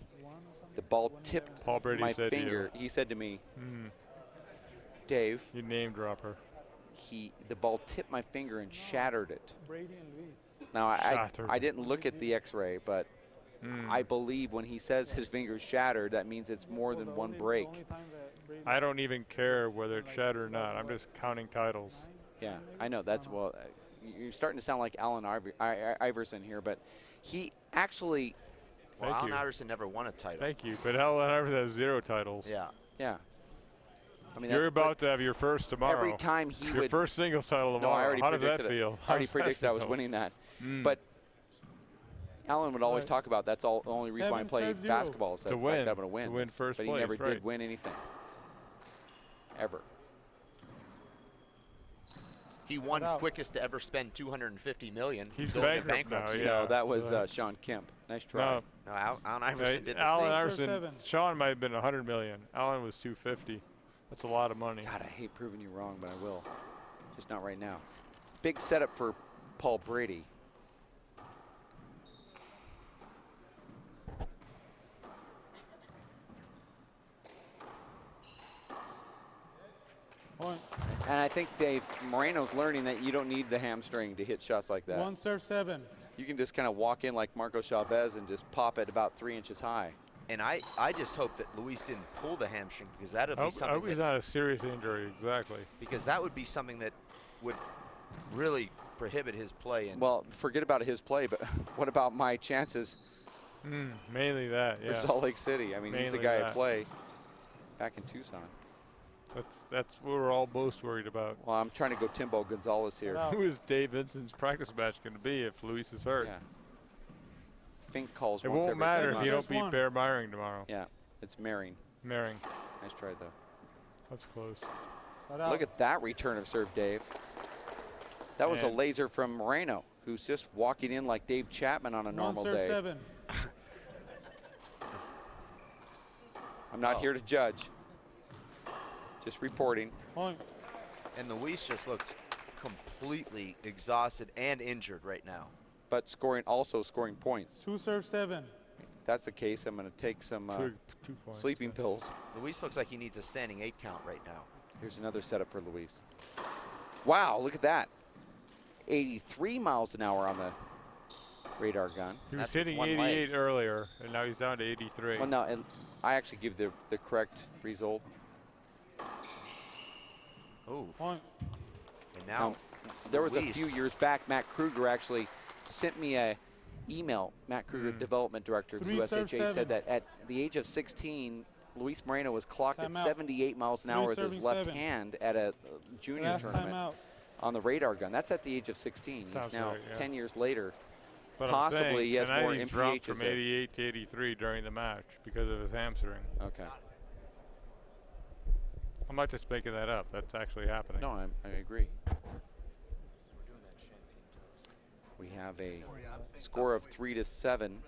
the ball tipped Paul Brady my said finger. He said to me, Dave. You name dropper. The ball tipped my finger and shattered it. Now, I didn't look at the x-ray, but I believe when he says his finger's shattered, that means it's more than one break. I don't even care whether it's shattered or not. I'm just counting titles. Yeah, I know. You're starting to sound like Allen Iverson here, but he actually. Well, Allen Iverson never won a title. Thank you, but Allen Iverson has 0 titles. Yeah. Yeah. I mean, you're about to have your first tomorrow. Every time he your first singles title tomorrow. No, I already How predicted does that feel? I already predicted I was winning that. But Alan would always talk about that's the only reason why I 7 play serve 0. basketball is that To fact win. that I'm going to win. To win first but he place, never right. did win anything. Ever. He won quickest to ever spend $250 million. He's going into bankrupt now, bankruptcy. yeah. No, that was Sean Kemp. Nice try. No, No, Allen Iverson did the Allen same. Iverson, 7. Sean might have been 100 million. Allen was 250. That's a lot of money. God, I hate proving you wrong, but I will. Just not right now. Big setup for Paul Brady. Point. And I think, Dave, Moreno's learning that you don't need the hamstring to hit shots like that. 1 serve 7. You can just kind of walk in like Marco Chavez and just pop it about 3 inches high. And I just hope that Luis didn't pull the hamstring, because that would I be hope something he's that, not a serious injury, exactly. because that would be something that would really prohibit his play. And Well, forget about his play, but what about my chances Mainly that, yeah. for Salt Lake City? I mean, he's the Mainly guy I that. play back in Tucson. That's what we're all most worried about. Well, I'm trying to go Timbo Gonzalez here. Who is Dave Vincent's practice match going to be if Luis is hurt? Yeah. Fink calls It once won't every matter 3 if you months. don't beat Bear Meiring tomorrow. Yeah, it's Meiring. Meiring. Nice try, though. That's close. Look at that return of serve, Dave. That was a And- laser from Moreno, who's just walking in like Dave Chapman on a normal 1 serve day. 7. I'm not here to judge. Just reporting. Point. And Luis just looks completely exhausted and injured right now. But also scoring points. 2 serve 7. If that's the case, I'm going to take some Two points. sleeping pills. Luis looks like he needs a standing 8 count right now. Here's another setup for Luis. Wow, look at that. 83 miles an hour on the radar gun. He was That's with hitting one 88 earlier, and now he's down to 83. Well, no, and I actually give the correct result. Oh, Point. and now There was a Luis. few years back, Matt Kruger actually sent me a email. Matt Kruger, development director of the 3 serve USHA, 7. said that at the age of 16, Luis Moreno was clocked at Timeout. 78 miles an 3 hour with his serving left 7. hand at a junior Last tournament timeout. on the radar gun. That's at the age of 16. Sounds He's now right, yeah. 10 years later. But Possibly I'm saying, he has tonight more he's dropped MPHs from 88 to 83 during the match because of his hamstring. Okay. I'm not just making that up. That's actually happening. No, I agree. We have a score of 3-7. And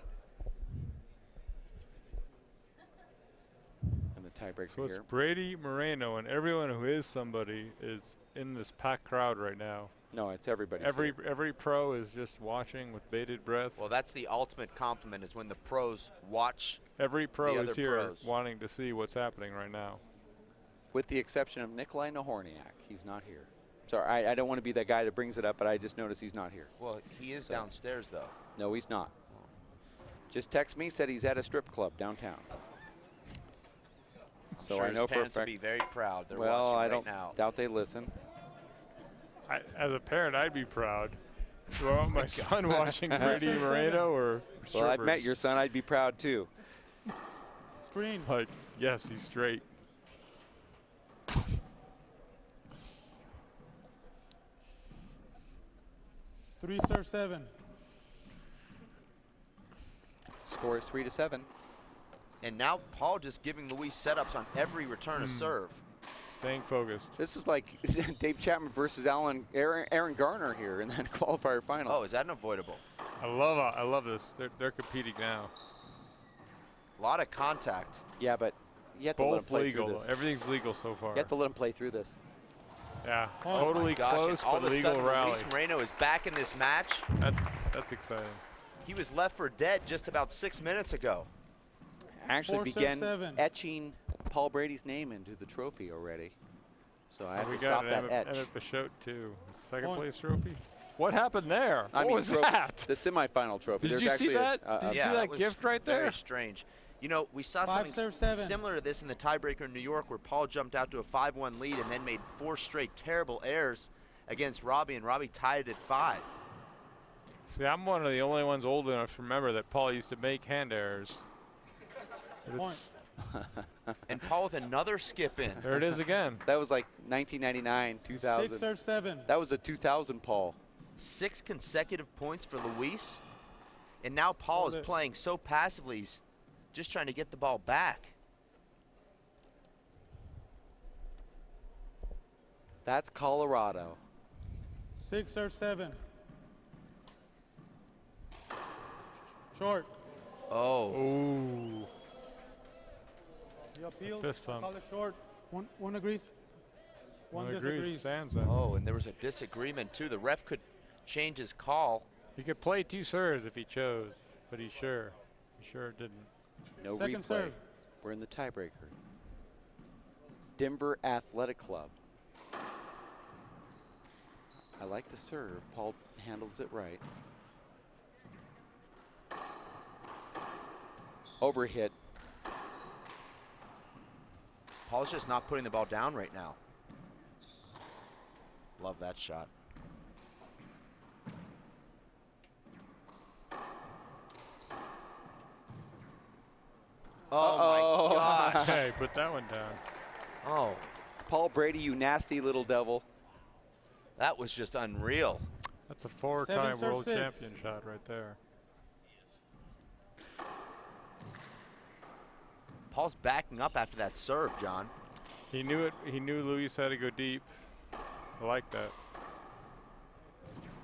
the tiebreaker So it's here. Brady, Moreno, and everyone who is somebody is in this packed crowd right now. No, it's everybody. Every pro is just watching with bated breath. Well, that's the ultimate compliment, is when the pros watch. Every pro the is other here pros. wanting to see what's happening right now. With the exception of Nikolai Nahorniak. He's not here. Sorry, I don't want to be that guy that brings it up, but I just noticed he's not here. Well, he is downstairs, though. No, he's not. Just text me, said he's at a strip club downtown. So Sure, I know his for a parents would fact. be very proud. They're Well, watching I right don't now. doubt they listen. As a parent, I'd be proud. Do I want my son watching Brady Moreno or Well, I've met strippers? your son. I'd be proud too. Screen. Like, yes, he's straight. 3 serve 7. Score is 3-7. And now Paul just giving Luis setups on every return of serve. Staying focused. This is like Dave Chapman versus Aaron Garner here in that qualifier final. Oh, is that unavoidable? I love this. They're competing now. A lot of contact. Yeah, but you have to let him Both play legal. through this. Everything's legal so far. You have to let him play through this. Yeah, Oh totally Gosh, and close, all but of a legal sudden, rally. Luis Moreno is back in this match. That's exciting. He was left for dead just about 6 minutes ago. Actually 4 serve began 7. etching Paul Brady's name into the trophy already. So I have we to stop got that etch. Emmett Bichotte too. Second Point. place trophy. What happened there? I What mean, was that? the semifinal trophy. Did There's you actually see that? A, Did you Yeah, see that was gift right there? Very strange. You know, we saw 5 something serve 7. similar to this in the tiebreaker in New York, where Paul jumped out to a 5-1 lead and then made 4 straight terrible errors against Robbie, and Robbie tied it at 5. See, I'm one of the only ones old enough to remember that Paul used to make hand errors. But Point. And Paul with another skip in. there it is again. That was like 1999, 2000. 6 serve 7. That was a 2000 Paul. 6 consecutive points for Luis. And now Paul is playing so passively, he's just trying to get the ball back. That's Colorado. 6 or 7. Short. Oh. Ooh. The appeal. Fist bump. Call it short. One agrees. One agrees. disagrees. Stands up. Oh, and there was a disagreement too. The ref could change his call. He could play 2 serves if he chose, but he sure didn't. No Second replay. serve. We're in the tiebreaker. Denver Athletic Club. I like the serve. Paul handles it right. Overhit. Paul's just not putting the ball down right now. Love that shot. Oh my gosh. Hey, put that one down. Oh, Paul Brady, you nasty little devil. that was just unreal. That's a 4-time serve world 6. champion shot right there. Paul's backing up after that serve, John. He knew it. He knew Luis had to go deep. I like that.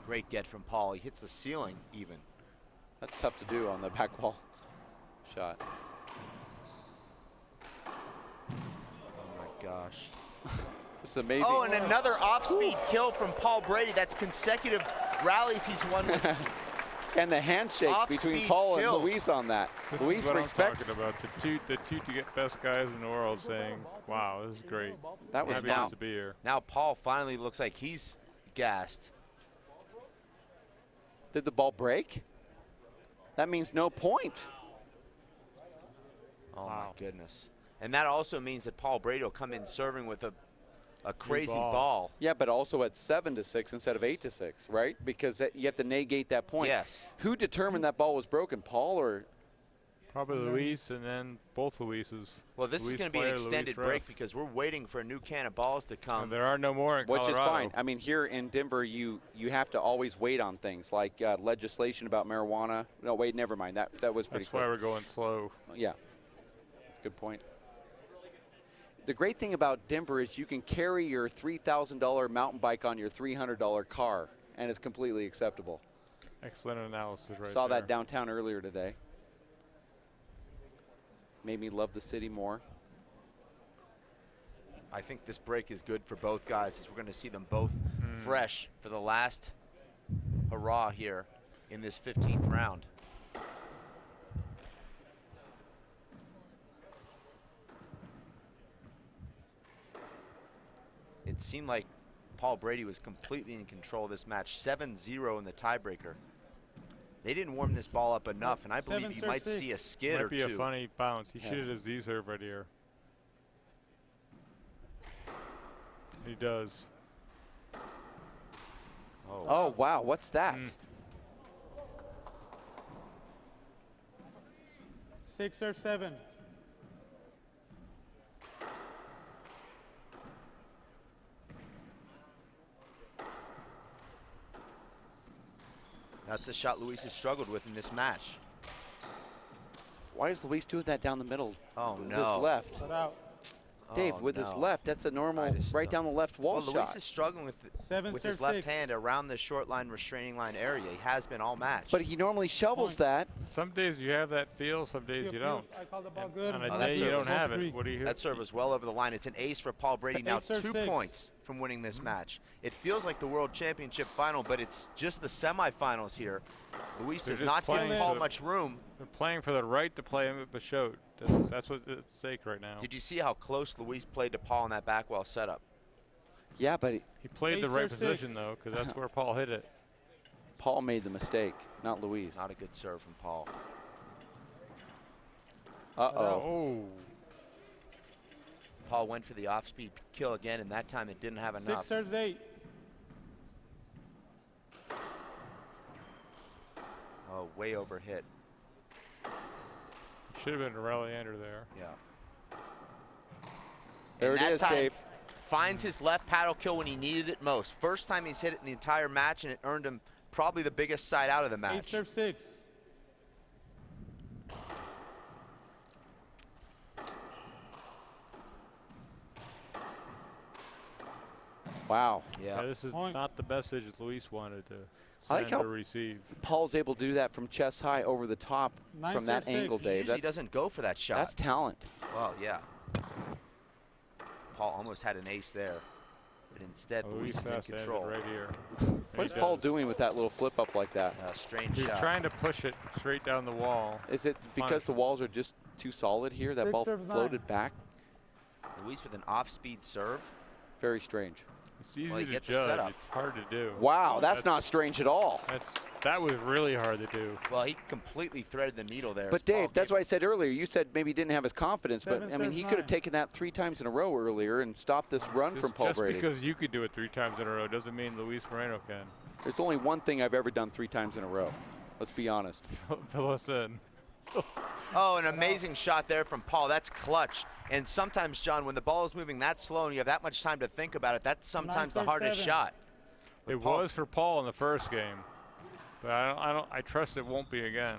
Great get from Paul. He hits the ceiling even. That's tough to do on the back wall shot. Oh my gosh. This is amazing. Oh, and another off-speed kill from Paul Brady. That's consecutive rallies he's won with. And the handshake between Off-speed Paul kills. and Luis on that. This Luis is what respects. I'm talking about. The two to get best guys in the world saying, "Wow, this is great." That was Happy now. just to be here. Now Paul finally looks like he's gassed. Did the ball break? That means no point. Oh Wow. my goodness. And that also means that Paul Brady will come in serving with a crazy ball. ball. Yeah, but also at 7-6 instead of 8-6, right? Because you have to negate that point. Yes. Who determined that ball was broken, Paul or? Probably Luis and then both Luises. Well, this is Luis going to be an player, extended Luis break ref. because we're waiting for a new can of balls to come. And there are no more in Which Colorado. is fine. I mean, here in Denver, you have to always wait on things like legislation about marijuana. No, wait, never mind. That was pretty That's why quick. we're going slow. Yeah, that's a good point. The great thing about Denver is you can carry your $3,000 mountain bike on your $300 car, and it's completely acceptable. Excellent analysis right Saw there. that downtown earlier today. Made me love the city more. I think this break is good for both guys as we're going to see them both fresh for the last hurrah here in this 15th round. It seemed like Paul Brady was completely in control of this match. 7-0 in the tiebreaker. They didn't warm this ball up enough, and I believe you might see a skid or Might be two. a funny bounce. He Yes. should have Z-serve right here. He does. Oh, wow. What's that? 6 or 7. That's the shot Luis has struggled with in this match. Why is Luis doing that down the middle? Oh, with no. his left. Cut out. Dave, Oh, with his no. left, that's a normal right down the left wall Well, Luis shot. is struggling with his serve left 6. hand around the short line restraining line area. He has been all match. But he normally shovels that. Some days you have that feel, some days you don't. I called the ball good. On a Oh, day that you serve don't was- have it. What do you that serve was well over the line. It's an ace for Paul Brady. Now 8 or 2 6. points from winning this match. It feels like the World Championship final, but it's just the semifinals here. Luis They're does just not give playing Paul for- much room. They're playing for the right to play him at Bachot. That's what's at stake right now. Did you see how close Luis played to Paul in that back wall setup? Yeah, but He played the 8 right or position 6. though, because that's where Paul hit it. Paul made the mistake, not Luis. Not a good serve from Paul. Uh-oh. Oh, Paul went for the off-speed kill again, and that time it didn't have 6 enough. serves 8. Oh, way over hit. should have been a rally-ender there. Yeah. There And it that is, time Dave. Finds his left paddle kill when he needed it most. First time he's hit it in the entire match, and it earned him probably the biggest side out of the 8 match. serve 6. Wow. Yeah. This is not the message Luis wanted to I like send how or receive. Paul's able to do that from chest high over the top from that angle, Dave. He doesn't go for that shot. That's talent. Well, yeah. Paul almost had an ace there, but instead Luis is in control. Right here. What is Paul doing with that little flip up like that? Strange He's shot. trying to push it straight down the wall. Is it because the walls are just too solid here? That ball floated back? Luis with an off-speed serve. Very strange. It's easy to judge. It's hard to do. Wow, that's not strange at all. That was really hard to do. Well, he completely threaded the needle there. But Dave, that's what I said earlier. You said maybe he didn't have his confidence, but I mean, he could have taken that 3 times in a row earlier and stopped this run from Paul Brady. Just because you could do it 3 times in a row doesn't mean Luis Moreno can. There's only one thing I've ever done 3 times in a row. Let's be honest. Fill us in. Oh, an amazing shot there from Paul. That's clutch. And sometimes, John, when the ball is moving that slow and you have that much time to think about it, that's sometimes the hardest shot. It was for Paul in the first game, but I trust it won't be again.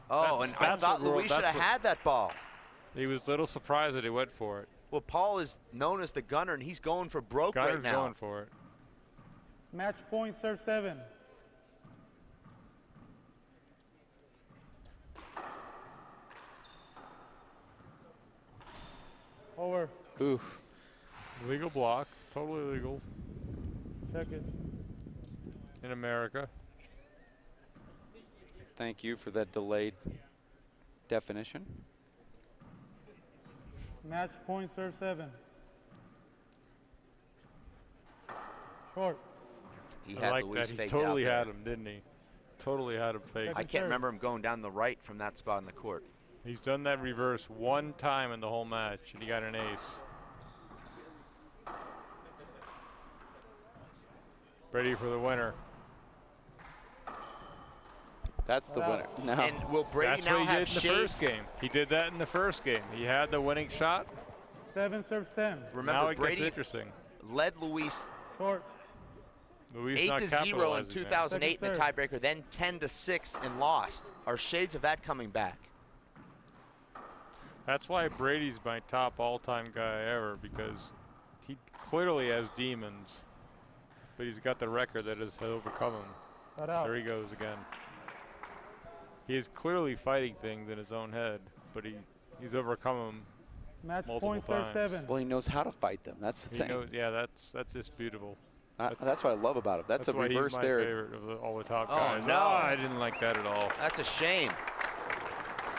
Oh, and I thought Luis should have had that ball. He was a little surprised that he went for it. Well, Paul is known as the gunner, and he's going for broke right now. Gunner's going for it. Match point, serve 7. Over. Oof. Legal block. Totally legal. Check it. In America. Thank you for that delayed definition. Match point, serve 7. Short. He had like Luis that. He faked totally out had there. him, didn't he? Totally had him fake. I can't remember him going down the right from that spot in the court. He's done that reverse 1 time in the whole match, and he got an ace. Brady for the winner. That's the winner. No. And will Brady That's now what he have did in the shades? first game. He did that in the first game. He had the winning shot. 7 serves 10. Remember, Now it Brady gets interesting. led Luis Short. 8-0 in 2008 in the tiebreaker, then 10-6 and lost. Are shades of that coming back? That's why Brady's my top all-time guy ever, because he clearly has demons, but he's got the record that has overcome him. There he goes again. He is clearly fighting things in his own head, but he's overcome them Match multiple point, times. serve 7. Well, he knows how to fight them. That's the thing. Yeah, that's just beautiful. That's what I love about him. That's a why reverse he's my there. favorite of all the top Oh, guys. no. I didn't like that at all. That's a shame.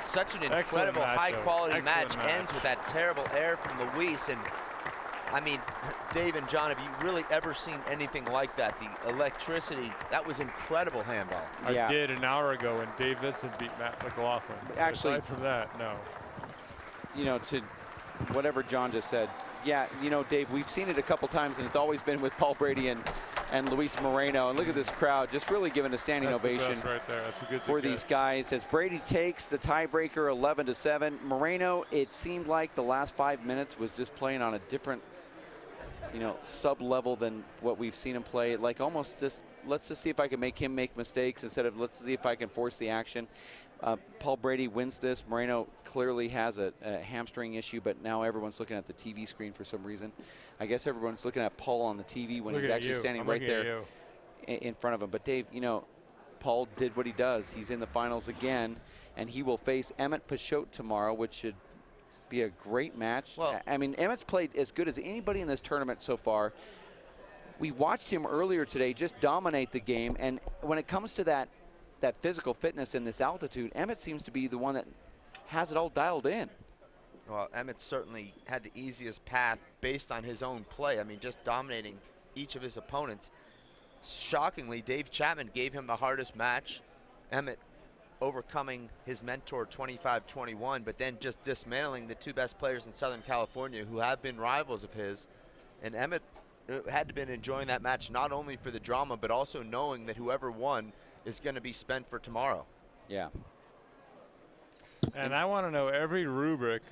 Such an Excellent incredible match, high-quality though. match Excellent match. ends with that terrible error from Luis. And I mean, Dave and John, have you really ever seen anything like that? The electricity, that was incredible handball. I did an hour ago when Dave Vincent beat Matt McLaughlin. Actually, aside from that, no. You know, to whatever John just said, yeah, you know, Dave, we've seen it a couple times, and it's always been with Paul Brady and Luis Moreno. And look at this crowd, just really giving a standing That's the ovation best right there. That's a good for these guys. As Brady takes the tiebreaker 11-7, Moreno, it seemed like the last 5 minutes was just playing on a different, you know, sub-level than what we've seen him play. Like almost just, let's just see if I can make him make mistakes instead of let's see if I can force the action. Paul Brady wins this. Moreno clearly has a hamstring issue, but now everyone's looking at the TV screen for some reason. I guess everyone's looking at Paul on the TV when he's actually standing right there in front of him. But Dave, you know, Paul did what he does. He's in the finals again, and he will face Emmett Peixoto tomorrow, which should be a great match. Well, I mean, Emmett's played as good as anybody in this tournament so far. We watched him earlier today just dominate the game, and when it comes to that physical fitness in this altitude, Emmett seems to be the one that has it all dialed in. Well, Emmett certainly had the easiest path based on his own play. I mean, just dominating each of his opponents. Shockingly, Dave Chapman gave him the hardest match. Emmett overcoming his mentor 25-21, but then just dismantling the 2 best players in Southern California who have been rivals of his. And Emmett had to been enjoying that match not only for the drama, but also knowing that whoever won is going to be spent for tomorrow. Yeah. And I want to know every rubric.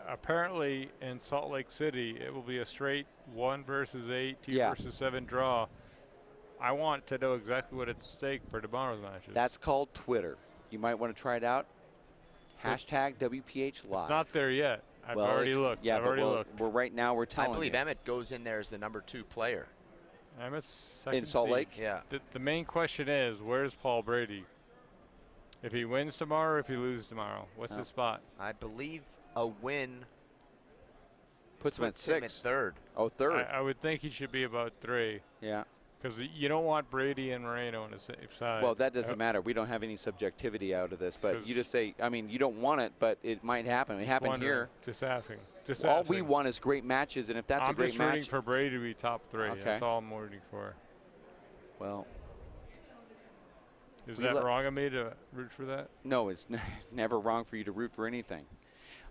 Apparently in Salt Lake City, it will be a straight 1 versus 8, 2 versus 7 draw. I want to know exactly what at stake for tomorrow's matches. That's called Twitter. You might want to try it out. Hashtag WPH Live. It's not there yet. I've Well, already it's- looked. Yeah, I've but already looked. we're right now. We're I telling believe you. Emmett goes in there as the number 2 player. Emmett's second In Salt seed. Lake? Yeah. The main question is, where's Paul Brady? If he wins tomorrow or if he loses tomorrow, what's his spot? I believe a win Puts him at him at 6. 3rd. Oh, 3rd. I would think he should be about 3. Yeah. Because you don't want Brady and Moreno on the same side. Well, that doesn't matter. We don't have any subjectivity out of this. But 'Cause- you just say, I mean, you don't want it, but it might happen. It happened here. Just asking. Just All asking. we want is great matches, and if that's I'm a great just rooting match, for Brady to be top 3. Okay. That's all I'm rooting for. well, Is We that let- wrong of me to root for that? no, it's never wrong for you to root for anything.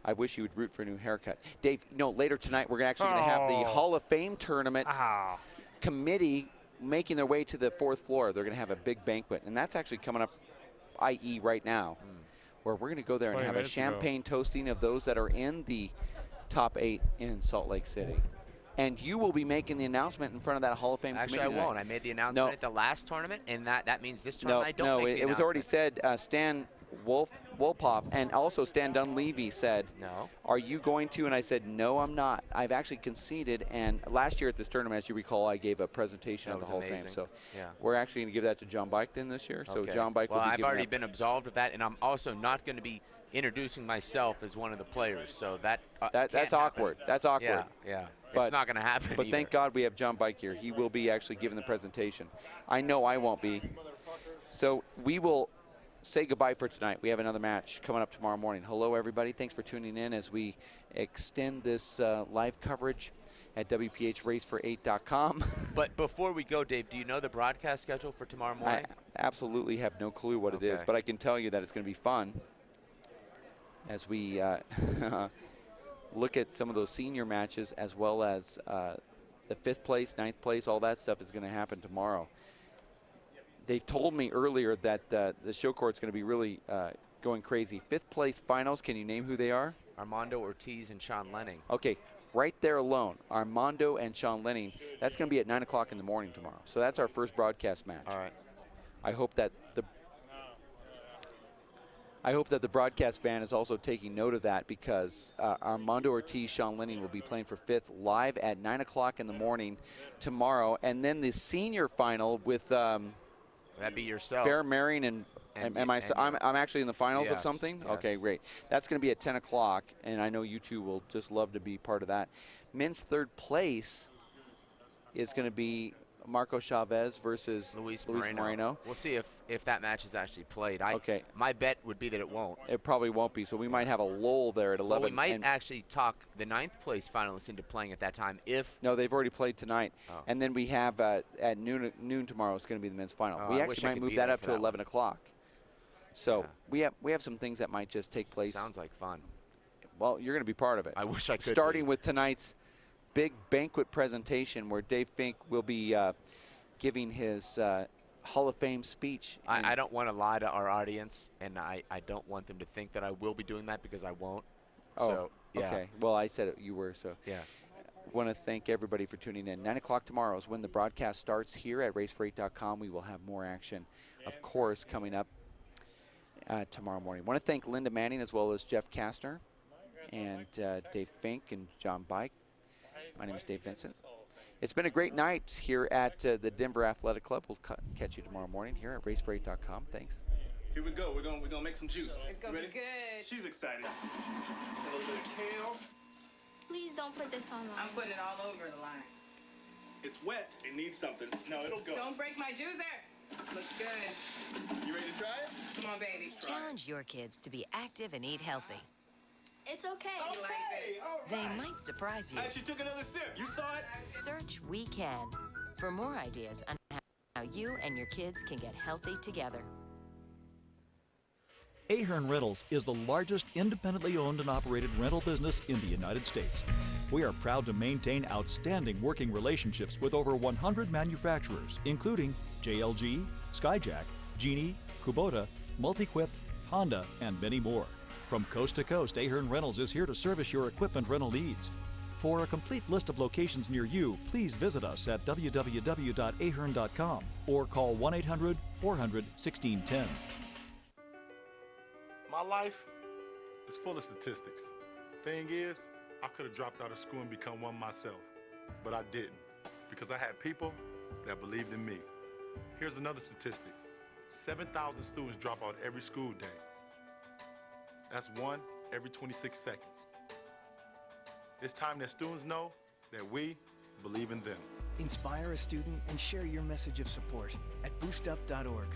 I wish you would root for a new haircut. Dave, later tonight we're actually going to have the Oh. Hall of Fame tournament Ah. committee making their way to the 4th floor. They're going to have a big banquet, and that's actually coming up, i.e. right now, where we're going to go there and 20 have a minutes ago. champagne toasting of those that are in the top 8 in Salt Lake City. And you will be making the announcement in front of that Hall of Fame Actually, I committee tonight. won't. I made the announcement No. at the last tournament, and that means this No, tournament I don't make the it was already announcement. said. Stan Wolpoff and also Stan Dunleavy said, No. "Are you going to?" And I said, "No, I'm not. I've actually conceded." And last year at this tournament, as you recall, I gave a presentation That at the was Hall of Fame. amazing. So Yeah. we're actually going to give that to John Bike then this year. So Okay. John Bike well, will be I've giving already that. been absolved of that, and I'm also not going to be introducing myself as one of the players. So that That's can't awkward. happen. That's awkward. Yeah. But- it's not going to happen. But thank God we have John Bike here. He will be actually giving the presentation. I know I won't be. So we will say goodbye for tonight. We have another match coming up tomorrow morning. Hello, everybody. Thanks for tuning in as we extend this live coverage at WPHRacefor8.com. But before we go, Dave, do you know the broadcast schedule for tomorrow I morning? absolutely have no clue what it is, Okay. but I can tell you that it's going to be fun as we look at some of those senior matches, as well as the 5th place, 9th place, all that stuff is going to happen tomorrow. They've told me earlier that the show court's going to be really going crazy. 5th place finals, can you name who they are? Armando Ortiz and Sean Lenning. Okay, right there alone, Armando and Sean Lenning. That's going to be at 9 o'clock in the morning tomorrow. So that's our first broadcast match. All right. I hope that the broadcast van is also taking note of that, because Armando Ortiz, Sean Lenning will be playing for 5th live at 9 o'clock in the morning tomorrow. And then the senior final with That'd be yourself. Bear Meiring and I'm actually in the finals of Yes, something? yes. Okay, great. That's going to be at 10 o'clock, and I know you two will just love to be part of that. Men's 3rd place is going to be Marco Chavez versus Luis Moreno. We'll see if that match is actually played. Okay. My bet would be that it won't. It probably won't be, so we might have a lull there at 11. Well, we might and- actually talk the 9th place finalists into playing at that time if No, they've already played tonight. Oh. And then we have at noon tomorrow is going to be the men's final. Oh, we I wish actually I might could move be that there up for to that 11 o'clock. So Yeah. we have some things that might just take place. sounds like fun. Well, you're going to be part of it. I wish I could Starting be. with tonight's big banquet presentation, where Dave Fink will be giving his Hall of Fame speech. I don't want to lie to our audience, and I don't want them to think that I will be doing that, because I won't. Oh, So, yeah. okay. Well, I said it, you were, so. Yeah. Want to thank everybody for tuning in. 9 o'clock tomorrow is when the broadcast starts here at racefor8.com. We will have more action, of course, coming up tomorrow morning. Want to thank Linda Manning as well as Jeff Kastner and Dave Fink and John Bike. My name is Dave Vincent. It's been a great night here at the Denver Athletic Club. We'll catch you tomorrow morning here at racefor8.com. Thanks. Here we go. We're gonna make some juice. It's gonna be good. She's excited. A little bit of kale. Please don't put this on line. I'm putting it all over the line. It's wet. It needs something. No, it'll go. Don't break my juicer. Looks good. You ready to try it? Come on, baby. Challenge your kids to be active and eat healthy. It's okay. Okay. All right. They might surprise you. She took another sip. You saw it? Search We Can for more ideas on how you and your kids can get healthy together. Ahern Rentals is the largest independently owned and operated rental business in the United States. We are proud to maintain outstanding working relationships with over 100 manufacturers, including JLG, Skyjack, Genie, Kubota, Multiquip, Honda, and many more. From coast to coast, Ahern Rentals is here to service your equipment rental needs. For a complete list of locations near you, please visit us at www.ahern.com or call 1-800-400-1610. My life is full of statistics. Thing is, I could have dropped out of school and become one myself, but I didn't because I had people that believed in me. Here's another statistic. 7,000 students drop out every school day. That's one every 26 seconds. It's time that students know that we believe in them. Inspire a student and share your message of support at boostup.org.